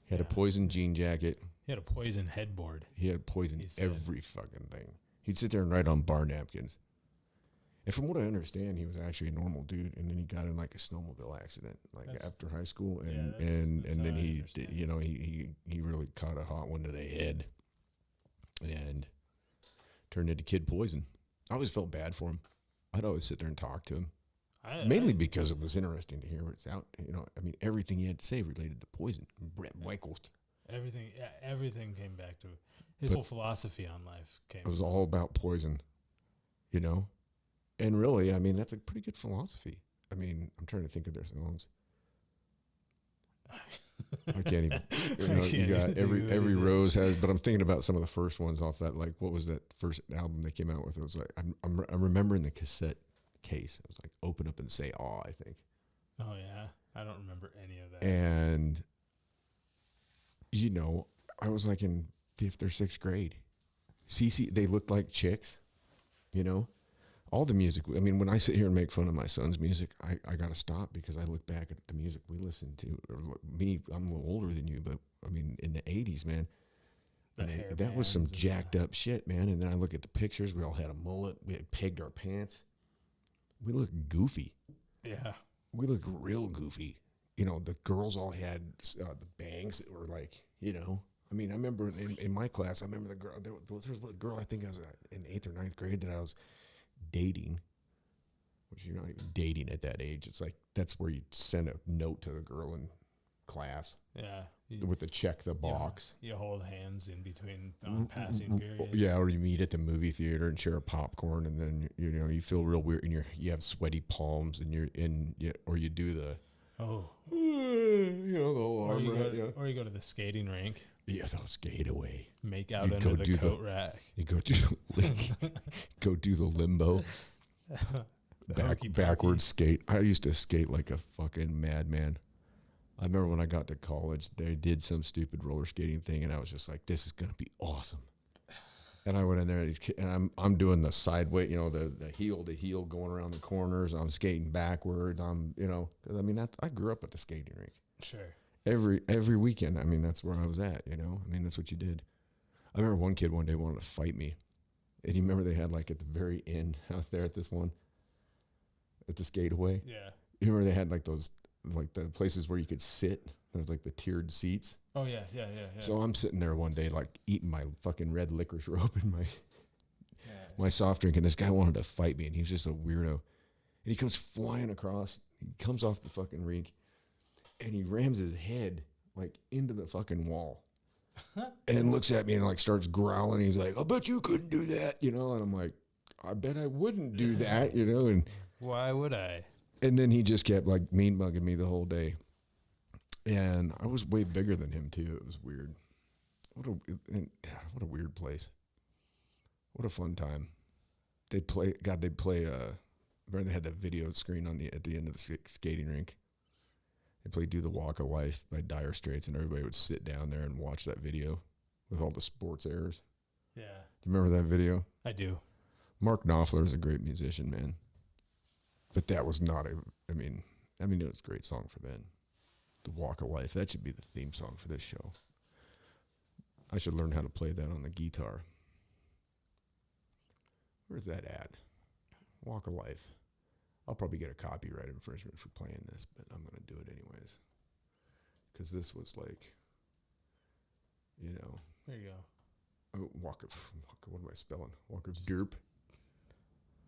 He had a Poison jean jacket. He had a Poison headboard. He had Poison every fucking thing. He'd sit there and write on bar napkins. And from what I understand, he was actually a normal dude, and then he got in like a snowmobile accident, like after high school, and then he did, you know, he really caught a hot one to the head, and turned into Kid Poison. I always felt bad for him. I'd always sit there and talk to him, mainly because it was interesting to hear what's out. You know, I mean, everything he had to say related to Poison. Brett Michaels. Everything came back to his whole philosophy on life. It was all about Poison, you know. And really, I mean, that's a pretty good philosophy. I mean, I'm trying to think of their songs. I can't even. You know, you got every rose has, but I'm thinking about some of the first ones off that. Like, what was that first album they came out with? It was like I'm remembering the cassette case. It was like "Open Up and Say Aw," I think. Oh yeah, I don't remember any of that. And you know, I was like in 5th or 6th grade. CC, they looked like chicks, you know. All the music, I mean, when I sit here and make fun of my son's music, I got to stop because I look back at the music we listened to. Or me, I'm a little older than you, but I mean, in the 80s, man, that was some jacked up shit, man. And then I look at the pictures. We all had a mullet. We had pegged our pants. We looked goofy. Yeah. We looked real goofy. You know, the girls all had the bangs that were like, you know. I mean, I remember in my class, I remember the girl, there was a girl, I think I was in 8th or 9th grade that I was dating, which you're not even dating at that age. It's like that's where you send a note to the girl and class Yeah. with the check the box. You hold hands in between passing periods. Yeah, or you meet at the movie theater and share a popcorn, and then you feel real weird, and you have sweaty palms, and or you do the the whole Or arm you, right, go, or you go to the skating rink. yeah, they'll skate away. Make out You under go the do coat rack. You go do go do the limbo. Hokey pokey. Backwards skate. I used to skate like a fucking madman. I remember when I got to college, they did some stupid roller skating thing, and I was just like, "This is gonna be awesome." And I went in there, and I'm doing the sideway, the heel to heel, going around the corners. I'm skating backwards. Because I mean, I grew up at the skating rink. Sure. Every weekend. I mean, that's where I was at. I mean, that's what you did. I remember one kid one day wanted to fight me, and you remember they had like at the very end out there at this one, at the skate away. Yeah. You remember they had like those. Like the places where you could sit. There's like the tiered seats. Oh, yeah. So I'm sitting there one day, like eating my fucking red licorice rope and my soft drink, and this guy wanted to fight me, and he was just a weirdo. And he comes flying across. He comes off the fucking rink, and he rams his head like into the fucking wall, and looks at me and like starts growling. He's like, "I bet you couldn't do that," And I'm like, "I bet I wouldn't do that," And why would I? And then he just kept like mean mugging me the whole day. And I was way bigger than him too. It was weird. What a weird place. What a fun time. They'd play remember they had that video screen at the end of the skating rink. They played Do the Walk of Life by Dire Straits, and everybody would sit down there and watch that video with all the sports errors. Yeah. Do you remember that video? I do. Mark Knopfler is a great musician, man. But that was not I mean, it was a great song for then. The Walk of Life. That should be the theme song for this show. I should learn how to play that on the guitar. Where's that at? Walk of Life. I'll probably get a copyright infringement for playing this, but I'm going to do it anyways. Because this was like, There you go. what am I spelling? Walk of derp.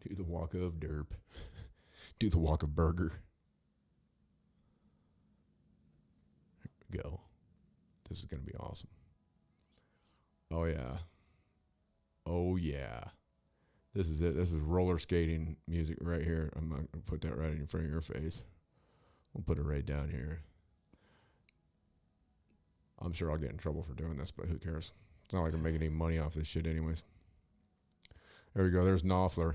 Do the walk of derp. Do the walk of burger. Here we go. This is going to be awesome. Oh, yeah. Oh, yeah. This is it. This is roller skating music right here. I'm going to put that right in front of your face. We'll put it right down here. I'm sure I'll get in trouble for doing this, but who cares? It's not like I'm making any money off this shit anyways. There we go. There's Knopfler.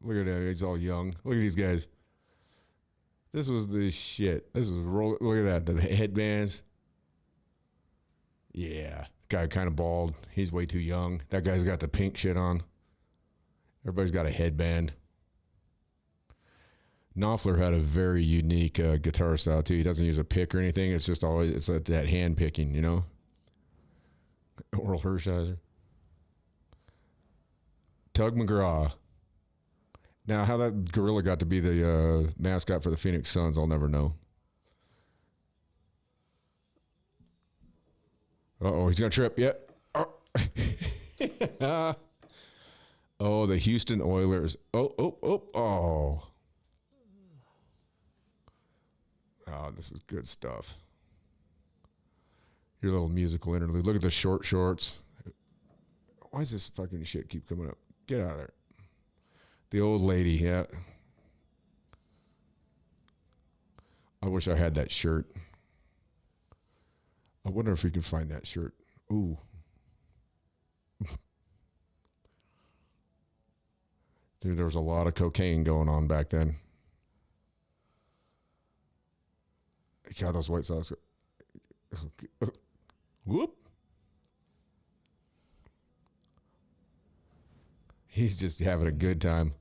Look at that. He's all young. Look at these guys. This was the shit. This was look at that. The headbands. Yeah. Guy kind of bald. He's way too young. That guy's got the pink shit on. Everybody's got a headband. Knopfler had a very unique guitar style too. He doesn't use a pick or anything. It's just always that hand picking, Oral Hershiser. Tug McGraw. Now, how that gorilla got to be the mascot for the Phoenix Suns, I'll never know. Uh-oh, he's going to trip. Yep. Oh. Oh, the Houston Oilers. Oh. Oh, this is good stuff. Your little musical interlude. Look at the short shorts. Why does this fucking shit keep coming up? Get out of there. The old lady, yeah. I wish I had that shirt. I wonder if we can find that shirt. Ooh. Dude, there was a lot of cocaine going on back then. God, those White Sox. Whoop. He's just having a good time.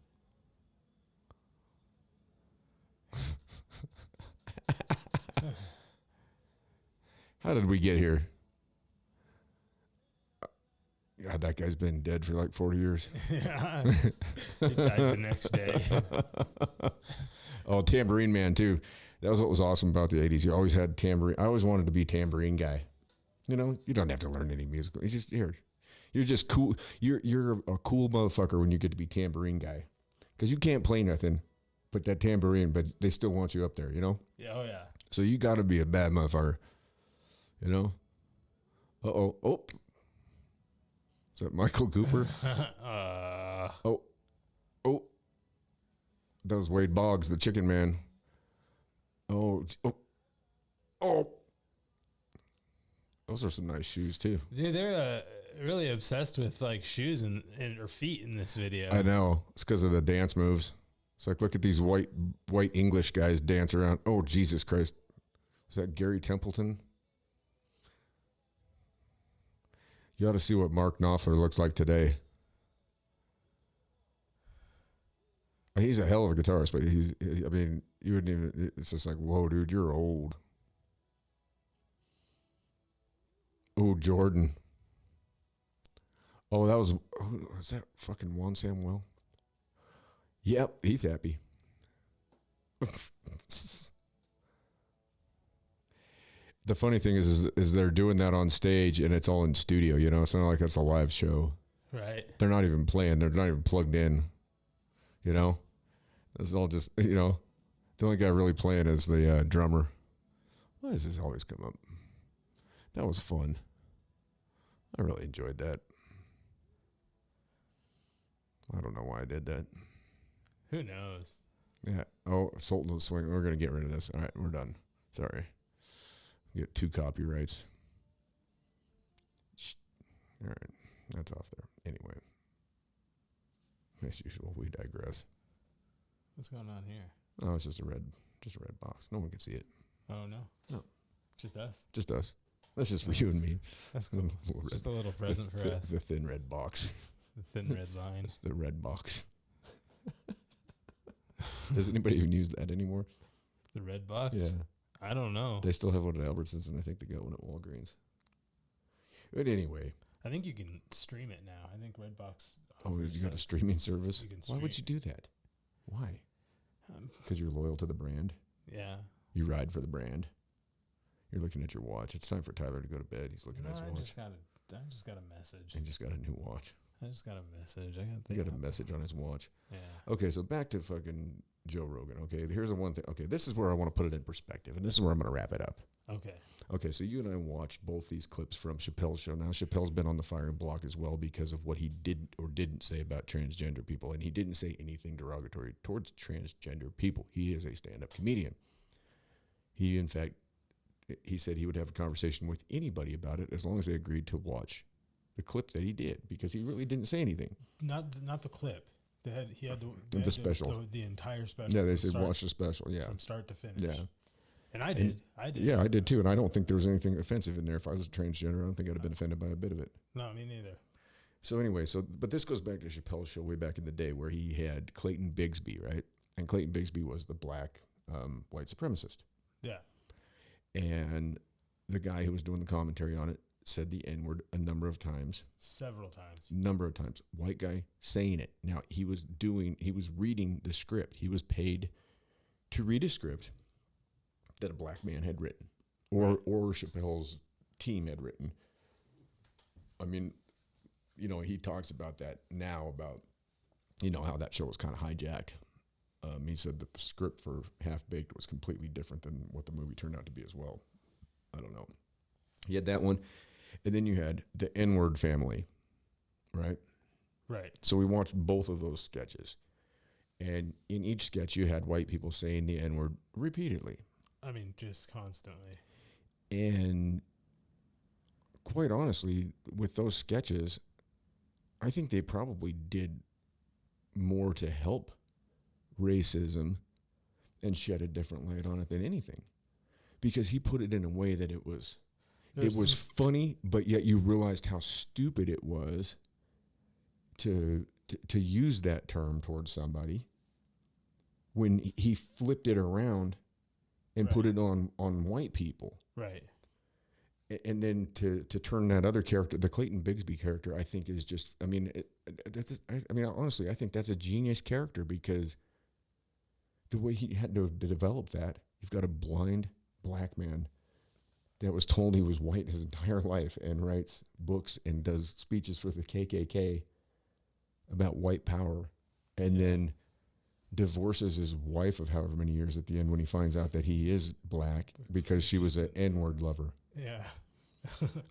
How did we get here? God, that guy's been dead for like 40 years. Yeah. He died the next day. Oh, Tambourine Man, too. That was what was awesome about the 80s. You always had tambourine. I always wanted to be tambourine guy. You don't have to learn any musical. It's just here. You're just cool. You're a cool motherfucker when you get to be tambourine guy. Because you can't play nothing but that tambourine, but they still want you up there, Yeah, oh, yeah. So you got to be a bad motherfucker, you know? Uh-oh. Oh. Is that Michael Cooper? Oh. Oh. That was Wade Boggs, the chicken man. Oh. Oh. Oh. Those are some nice shoes, too. Dude, they're really obsessed with like shoes and or feet in this video. I know. It's because of the dance moves. It's like, look at these white English guys dance around. Oh, Jesus Christ. Is that Gary Templeton? You ought to see what Mark Knopfler looks like today. He's a hell of a guitarist, but I mean, you wouldn't even, it's just like, whoa, dude, you're old. Oh, Jordan. Oh, was that fucking Juan Samuel? Yep, he's happy. The funny thing is they're doing that on stage and it's all in studio, you know? It's not like it's a live show. Right. They're not even playing. They're not even plugged in, you know? It's all just, you know, the only guy really playing is the drummer. Why does this always come up? That was fun. I really enjoyed that. I don't know why I did that. Who knows? Yeah. Oh, Sultan of the Swing. We're going to get rid of this. All right, we're done. Sorry. Get 2 copyrights. All right. That's off there. Anyway. As usual, we digress. What's going on here? Oh, it's just a red box. No one can see it. Oh, no. No. Just us? Just us. That's just for you and me. That's cool. Just a little present for us. The thin red box. The thin red line. It's the red box. Does anybody even use that anymore? The red box? Yeah. I don't know. They still have one at Albertsons, and I think they got one at Walgreens. But anyway. I think you can stream it now. I think Redbox. Oh, you got a streaming service? Why would you do that? Why? Because you're loyal to the brand? Yeah. You ride for the brand? You're looking at your watch. It's time for Tyler to go to bed. He's looking at his watch. I just got a message. He just got a new watch. I just got a message. He got a message on his watch. Yeah. Okay, so back to fucking Joe Rogan. Okay, here's the one thing. Okay, this is where I want to put it in perspective, and this is where I'm going to wrap it up. Okay. Okay, so you and I watched both these clips from Chappelle's show. Now, Chappelle's been on the firing block as well because of what he did or didn't say about transgender people, and he didn't say anything derogatory towards transgender people. He is a stand-up comedian. He, in fact, he said he would have a conversation with anybody about it as long as they agreed to watch the clip that he did, because he really didn't say anything. Not the clip. He had the special. The entire special. Yeah, they said watch the special. Yeah, from start to finish. Yeah, and I did. Yeah, I did too. And I don't think there was anything offensive in there. If I was transgender, I don't think I'd have been offended by a bit of it. No, me neither. So anyway, but this goes back to Chappelle's show way back in the day where he had Clayton Bigsby, right? And Clayton Bigsby was the black white supremacist. Yeah. And the guy who was doing the commentary on it said the N-word a number of times. Several times. Number of times. White guy saying it. Now, he was reading the script. He was paid to read a script that a black man had written or Chappelle's team had written. I mean, you know, he talks about that now about, you know, how that show was kind of hijacked. He said that the script for Half Baked was completely different than what the movie turned out to be as well. I don't know. He had that one. And then you had the N-word family, right? Right. So we watched both of those sketches. And in each sketch, you had white people saying the N-word repeatedly. I mean, just constantly. And quite honestly, with those sketches, I think they probably did more to help racism and shed a different light on it than anything. Because he put it in a way that it was funny, but yet you realized how stupid it was to use that term towards somebody when he flipped it around and put it on white people. Right. And then to turn that other character, the Clayton Bigsby character, I think is just, I mean, honestly, I think that's a genius character because the way he had to develop that, you've got a blind black man that was told he was white his entire life and writes books and does speeches for the KKK about white power. And then divorces his wife of however many years at the end when he finds out that he is black because she was an N-word lover. Yeah.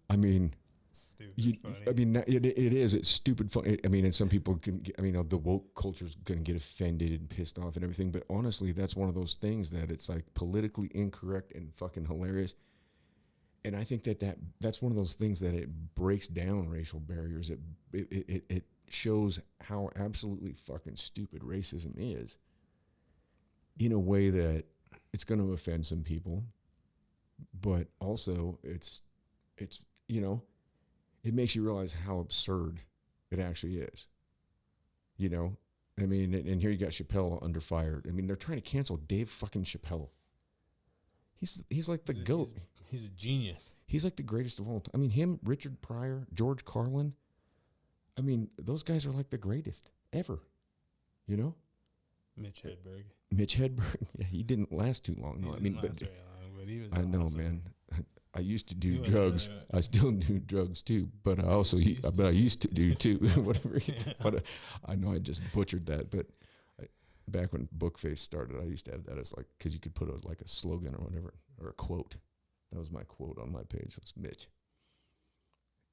I mean, Stupid funny. I mean, it is. It's stupid funny. I mean, and some people can. I mean, the woke culture's going to get offended and pissed off and everything. But honestly, that's one of those things that it's like politically incorrect and fucking hilarious. And I think that's one of those things that it breaks down racial barriers. It shows how absolutely fucking stupid racism is. In a way that it's going to offend some people, but also it's you know. It makes you realize how absurd it actually is. You know? I mean, and here you got Chappelle under fire. I mean, they're trying to cancel Dave fucking Chappelle. He's like the GOAT. He's a genius. He's like the greatest of all time. I mean, him, Richard Pryor, George Carlin. I mean, those guys are like the greatest ever. You know? Mitch Hedberg. Mitch Hedberg. Yeah, he didn't last too long. No, I mean, but he was I know, awesome. man. I used to do drugs. I still do drugs too, but I used to do too. Whatever. Yeah. I know I just butchered that, but back when Bookface started, I used to have that as like, because you could put a slogan or whatever, or a quote. That was my quote on my page. Was Mitch.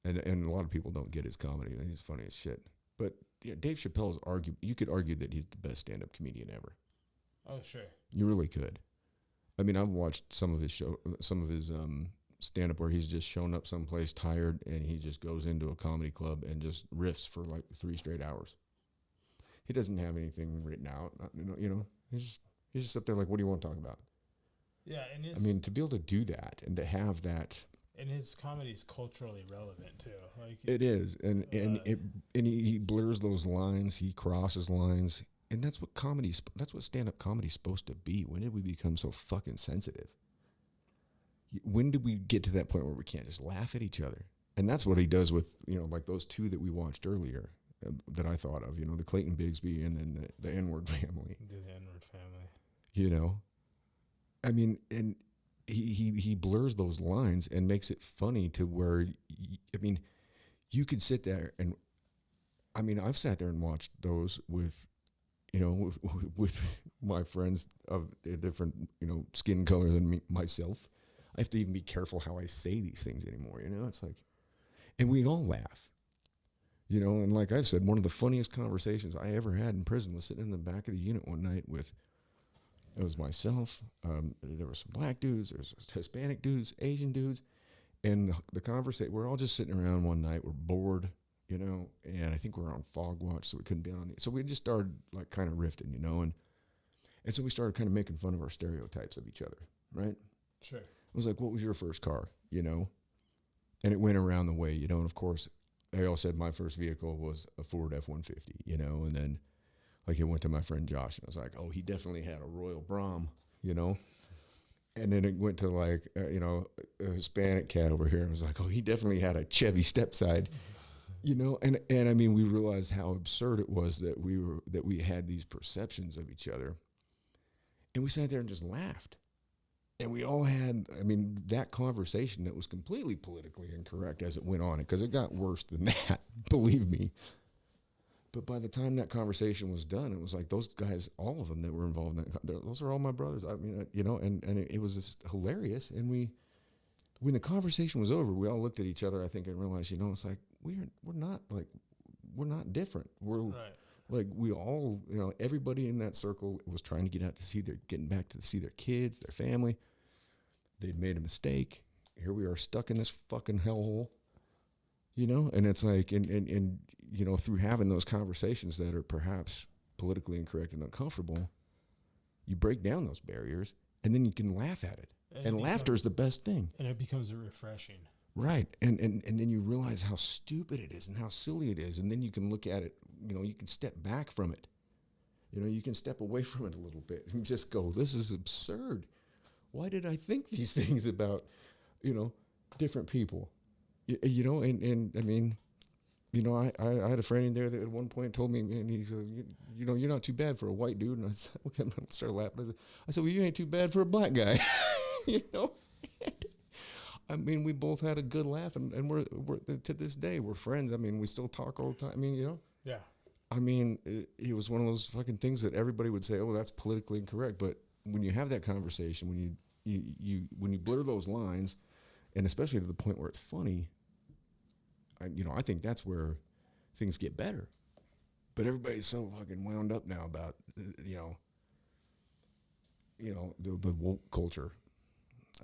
And a lot of people don't get his comedy. He's funny as shit. But yeah, Dave Chappelle's you could argue that he's the best stand-up comedian ever. Oh sure. You really could. I mean, I've watched some of his stand-up where he's just shown up someplace tired and he just goes into a comedy club and just riffs for like 3 straight hours. He doesn't have anything written out, you know. He's just up there like, what do you want to talk about? Yeah, and I mean, to be able to do that and to have that, and his comedy is culturally relevant too. Like it is, and he blurs those lines, he crosses lines, and that's what stand-up comedy's supposed to be. When did we become so fucking sensitive? When did we get to that point where we can't just laugh at each other? And that's what he does with, you know, like those two that we watched earlier that I thought of, you know, the Clayton Bigsby and then the N-word family. The N-word family. You know? I mean, and he blurs those lines and makes it funny to where, I mean, you could sit there and, I mean, I've sat there and watched those with, you know, with my friends of a different, you know, skin color than myself. I have to even be careful how I say these things anymore, you know? It's like, and we all laugh, you know? And like I've said, one of the funniest conversations I ever had in prison was sitting in the back of the unit one night with, it was myself, there were some black dudes, there was Hispanic dudes, Asian dudes, and the conversation, we're all just sitting around one night, we're bored, you know, and I think we're on fog watch, so we couldn't be on so we just started like kind of riffing, you know, and so we started kind of making fun of our stereotypes of each other, right? Sure. It was like, what was your first car, you know? And it went around the way, you know, and of course, I all said my first vehicle was a Ford F-150, you know, and then like it went to my friend Josh, and I was like, oh, he definitely had a Royal Brom, you know? And then it went to like, you know, a Hispanic cat over here, and I was like, oh, he definitely had a Chevy Stepside, you know? And I mean, we realized how absurd it was that we had these perceptions of each other, and we sat there and just laughed. And we all had, I mean, that conversation that was completely politically incorrect as it went on, because it got worse than that, believe me. But by the time that conversation was done, it was like those guys, all of them that were involved in that, those are all my brothers. I mean, you know, and it was just hilarious. And when the conversation was over, we all looked at each other, I think, and realized, you know, it's like, we're not different. We're right. Like we all, you know, everybody in that circle was trying to getting back to see their kids, their family. They'd made a mistake. Here we are stuck in this fucking hellhole, you know? And it's like, and you know, through having those conversations that are perhaps politically incorrect and uncomfortable, you break down those barriers and then you can laugh at it. And laughter is the best thing. And it becomes refreshing. Right. And then you realize how stupid it is and how silly it is. And then you can look at it, you know, you can step back from it. You know, you can step away from it a little bit and just go, this is absurd. Why did I think these things about, you know, different people? You know, and I mean, you know, I had a friend in there that at one point told me, and he said, you know, you're not too bad for a white dude. And I said, look at him and started laughing. I said, well, you ain't too bad for a black guy. You know? I mean, we both had a good laugh, and we're to this day, we're friends. I mean, we still talk all the time. I mean, you know? Yeah. I mean, it was one of those fucking things that everybody would say, "Oh, that's politically incorrect." But when you have that conversation, when when you blur those lines, and especially to the point where it's funny, I think that's where things get better. But everybody's so fucking wound up now about the woke culture.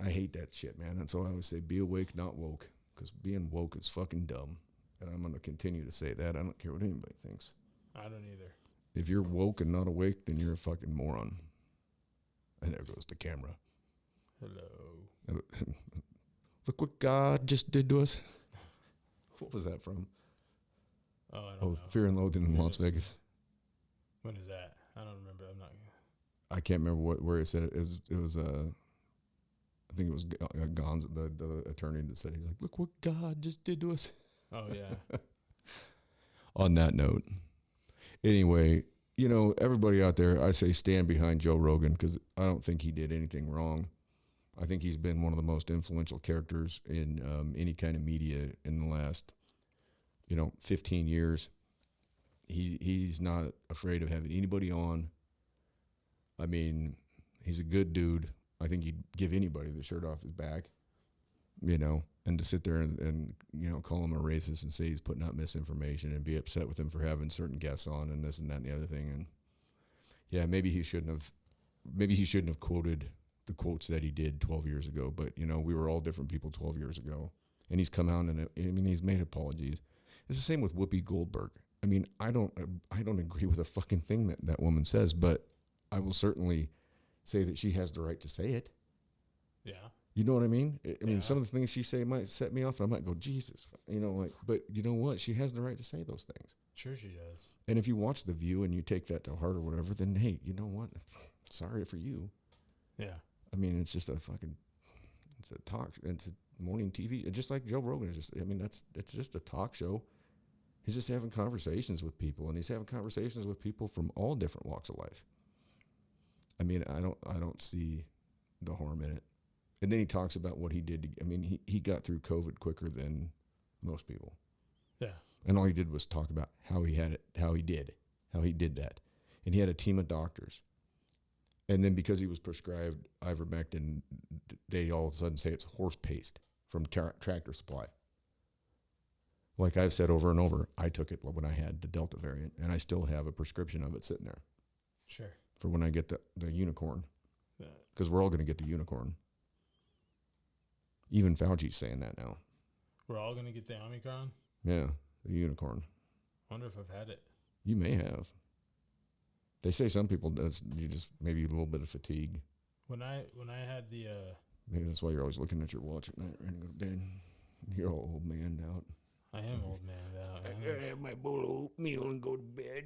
I hate that shit, man. And so I always say, be awake, not woke, because being woke is fucking dumb. And I'm going to continue to say that. I don't care what anybody thinks. I don't either. If you're woke and not awake, then you're a fucking moron. And there goes the camera. Hello. Look what God just did to us. What was that from? Oh, I don't know. Fear and Loathing in Las Vegas. When is that? I don't remember. I'm not. I can't remember where it said it. It was I think it was Gonz, the attorney, that said, he's like, look what God just did to us. Oh, yeah. On that note, anyway, everybody out there, I say stand behind Joe Rogan, because I don't think he did anything wrong. I think he's been one of the most influential characters in any kind of media in the last, 15 years. He's not afraid of having anybody on. I mean, he's a good dude. I think he'd give anybody the shirt off his back, and to sit there and call him a racist and say he's putting out misinformation and be upset with him for having certain guests on and this and that and the other thing. And yeah, maybe he shouldn't have quoted the quotes that he did 12 years ago, but we were all different people 12 years ago, and he's come out and he's made apologies. It's the same with Whoopi Goldberg. I mean, I don't agree with a fucking thing that woman says, but I will certainly say that she has the right to say it. Yeah. You know what I mean? I mean, some of the things she say might set me off, and I might go, Jesus, but you know what? She has the right to say those things. Sure she does. And if you watch The View and you take that to heart or whatever, then hey, you know what? Sorry for you. Yeah. I mean, it's just it's a talk, it's a morning TV. Just like Joe Rogan it's just a talk show. He's just having conversations with people, and he's having conversations with people from all different walks of life. I mean, I don't see the harm in it. And then he talks about what he did. He got through COVID quicker than most people. Yeah. And all he did was talk about how he did that. And he had a team of doctors. And then because he was prescribed ivermectin, they all of a sudden say it's horse paste from Tractor Supply. Like I've said over and over, I took it when I had the Delta variant, and I still have a prescription of it sitting there. Sure. For when I get the unicorn. Because we're all going to get the unicorn. Even Fauci's saying that now. We're all going to get the Omicron? Yeah, the unicorn. Wonder if I've had it. You may have. They say some people you just maybe a little bit of fatigue. When I had the maybe that's why you're always looking at your watch at night and go to bed. You're all old man out. I am old man out. I gotta have my bowl of oatmeal and go to bed.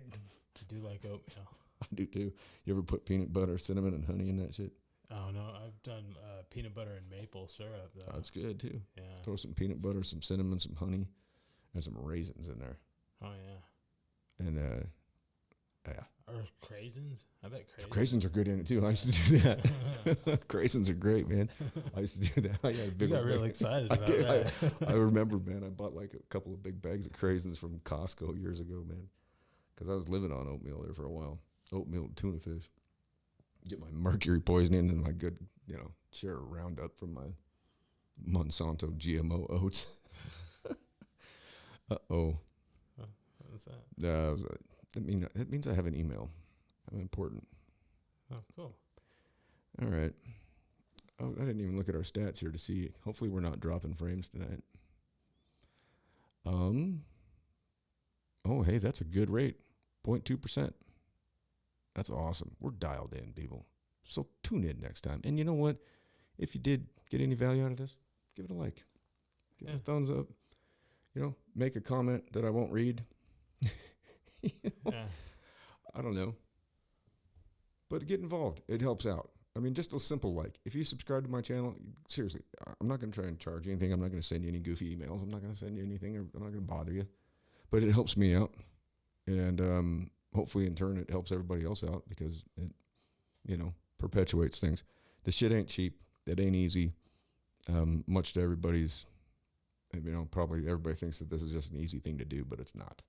I do like oatmeal. I do too. You ever put peanut butter, cinnamon, and honey in that shit? Oh no, I've done peanut butter and maple syrup though. That's good too. Yeah. Throw some peanut butter, some cinnamon, some honey, and some raisins in there. Oh yeah. And yeah. Or craisins? I bet Craisins are good in it too. I used to do that. Craisins are great, man. I used to do that. I had a big. You got real excited about that. I remember, man. I bought like a couple of big bags of craisins from Costco years ago, man. Because I was living on oatmeal there for a while. Oatmeal and tuna fish. Get my mercury poisoning and my good, share of Roundup from my Monsanto GMO oats. Uh-oh. What's that? That means I have an email. I'm important. Oh, cool. All right. Oh, I didn't even look at our stats here to see. Hopefully we're not dropping frames tonight. Oh, hey, that's a good rate. 0.2%. That's awesome. We're dialed in, people. So tune in next time. And you know what? If you did get any value out of this, give it a like. Give it a thumbs up. Make a comment that I won't read. Yeah. I don't know. But get involved. It helps out. I mean, just a simple like. If you subscribe to my channel, seriously, I'm not going to try and charge you anything. I'm not going to send you any goofy emails. I'm not going to send you anything. I'm not going to bother you. But it helps me out. And hopefully, in turn, it helps everybody else out because it, perpetuates things. The shit ain't cheap. It ain't easy. Much to everybody's, probably everybody thinks that this is just an easy thing to do, but it's not.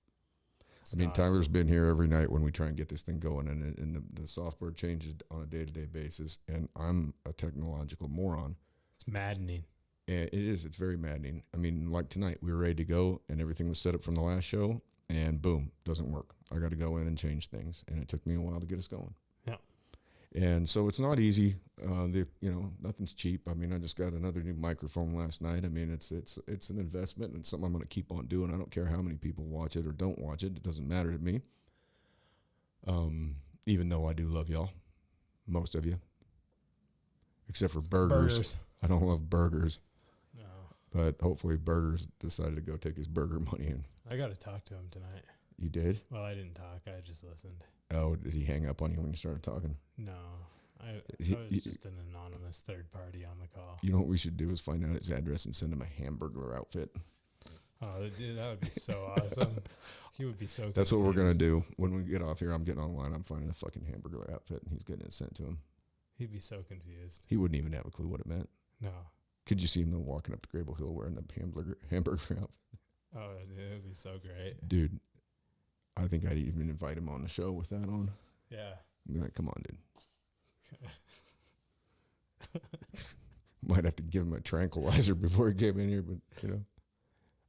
I mean, Tyler's been here every night when we try and get this thing going, and the software changes on a day-to-day basis, and I'm a technological moron. It's maddening. And it is. It's very maddening. I mean, like tonight, we were ready to go, and everything was set up from the last show, and boom, doesn't work. I got to go in and change things, and it took me a while to get us going. Yeah. And so it's not easy. Nothing's cheap. I mean, I just got another new microphone last night. I mean, it's an investment, and it's something I'm going to keep on doing. I don't care how many people watch it or don't watch it. It doesn't matter to me. Even though I do love y'all, most of you, except for burgers. I don't love burgers. No. But hopefully Burgers decided to go take his burger money in. I got to talk to him tonight. You did? Well, I didn't talk. I just listened. Oh, did he hang up on you when you started talking? No. I was just an anonymous third party on the call. You know what we should do is find out his address and send him a hamburger outfit. Oh, dude, that would be so awesome. He would be so confused. That's what we're going to do. When we get off here, I'm getting online. I'm finding a fucking hamburger outfit, and he's getting it sent to him. He'd be so confused. He wouldn't even have a clue what it meant. No. Could you see him, though, walking up the Grable Hill wearing the hamburger outfit? Oh, it would be so great. Dude, I think I'd even invite him on the show with that on. Yeah. I'd be like, come on, dude. Might have to give him a tranquilizer before he came in here, but,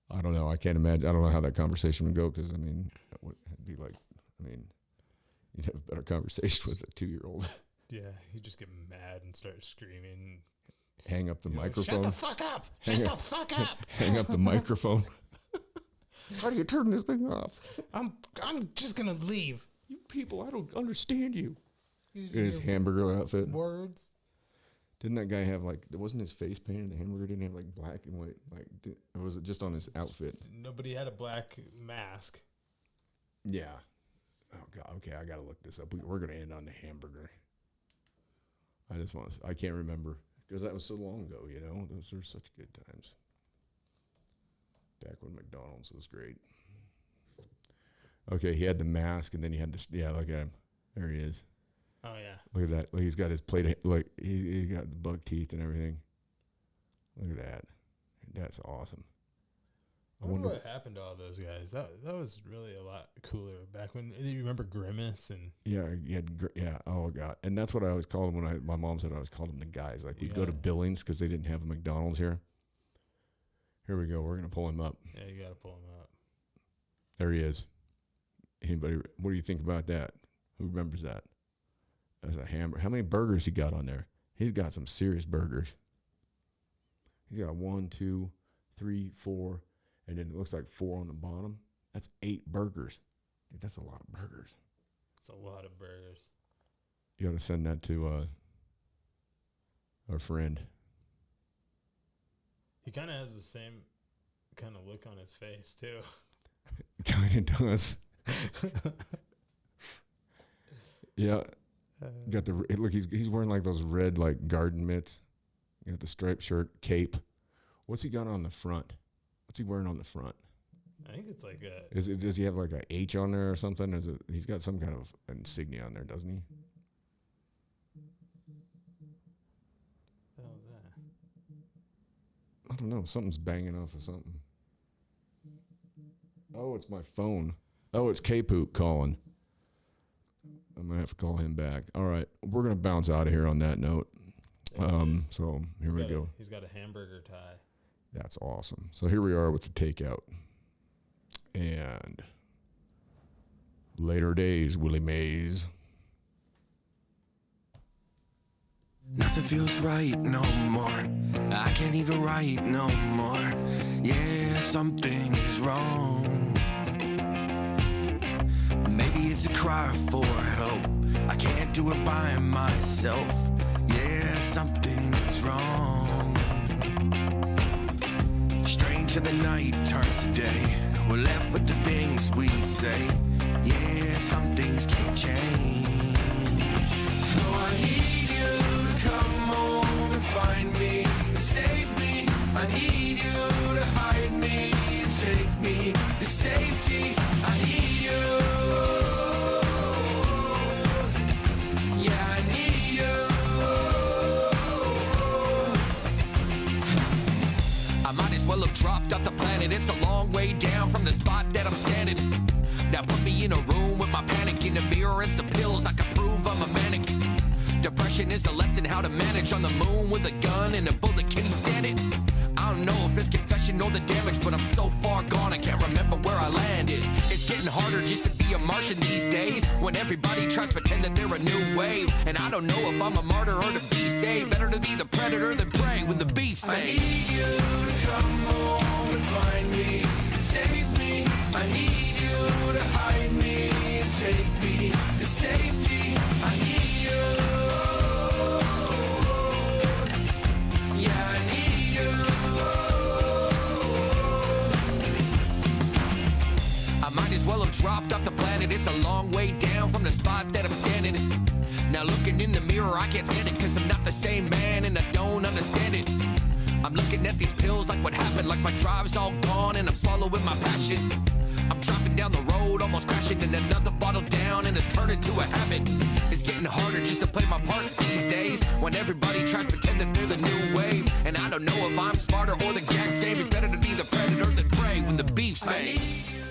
I don't know. I can't imagine. I don't know how that conversation would go because, I mean, it'd be like, you'd have a better conversation with a 2-year-old. Yeah, he'd just get mad and start screaming. Hang up the microphone. Shut the fuck up! Shut the fuck up! Hang up the microphone. How do you turn this thing off? I'm just gonna leave. You people, I don't understand you. In Using his your hamburger outfit. words. Didn't that guy have wasn't his face painted? The hamburger didn't have black and white. Or was it just on his outfit? Nobody had a black mask. Yeah. Oh God. Okay, I gotta look this up. We're gonna end on the hamburger. I just want to. I can't remember because that was so long ago. Those are such good times. Back when McDonald's was great. Okay, he had the mask, and then he had this. Yeah, look at him. There he is. Oh yeah. Look at that. Look, he's got his plate. Look, he got the buck teeth and everything. Look at that. That's awesome. I wonder what happened to all those guys. That was really a lot cooler back when. You remember Grimace and yeah. Oh God, and that's what I always called them when my mom said I always called them the guys. Like we'd go to Billings because they didn't have a McDonald's here. Here we go. We're gonna pull him up. Yeah, you gotta pull him up. There he is. Anybody? What do you think about that? Who remembers that? That's a hamburger. How many burgers he got on there? He's got some serious burgers. He's got 1, 2, 3, 4. And then it looks like 4 on the bottom. That's 8 burgers. Dude, that's a lot of burgers. It's a lot of burgers. You got to send that to our friend. He kind of has the same kind of look on his face, too. Kind of does. Yeah. Got the look. He's wearing those red garden mitts. Got the striped shirt, cape. What's he got on the front? What's he wearing on the front? I think it's like a. Does he have a H on there or something? He's got some kind of insignia on there, doesn't he? What the hell is that? I don't know. Something's banging off of something. Oh, it's my phone. Oh, it's K-Poop calling. I'm going to have to call him back. All right. We're going to bounce out of here on that note. So here we go. He's got a hamburger tie. That's awesome. So here we are with the takeout. And later days, Willie Mays. Nothing feels right no more. I can't even write no more. Yeah, something is wrong. Maybe it's a cry for help. I can't do it by myself. Yeah, something is wrong. Strange how the night turns to day. We're left with the things we say. Yeah, some things can't change. So I need you to come home and find me and save me. I need you to hide me and take me to safety. I need you. Yeah, I need you. I might as well have dropped off the planet. It's a long way down from the spot that I'm standing. Now put me in a room with my panic, in a mirror and some pills, I can prove I'm a manic. Depression is a lesson how to manage on the moon with a gun and a bullet, can he stand it? I don't know if it's confession or the damage, but I'm so far gone I can't remember where I landed. It's getting harder just to be a Martian these days, when everybody tries to pretend that they're a new wave. And I don't know if I'm a martyr or to be saved. Better to be the predator than prey when the beef's made. I need you to come home and find me, save me. I need you to hide me and take me to safety. I need you. Yeah, I need you. I might as well have dropped off the planet. It's a long way down from the spot that I'm standing. Now looking in the mirror, I can't stand it, cause I'm not the same man and I don't understand it. I'm looking at these pills like what happened, like my drive's all gone and I'm swallowing my passion. I'm driving down the road, almost crashing, and another bottle down and it's turned into a habit. It's getting harder just to play my part these days, when everybody tries to pretend that they're the new wave. And I don't know if I'm smarter or the gag same. It's better to be the predator than prey when the beef's I made. need you.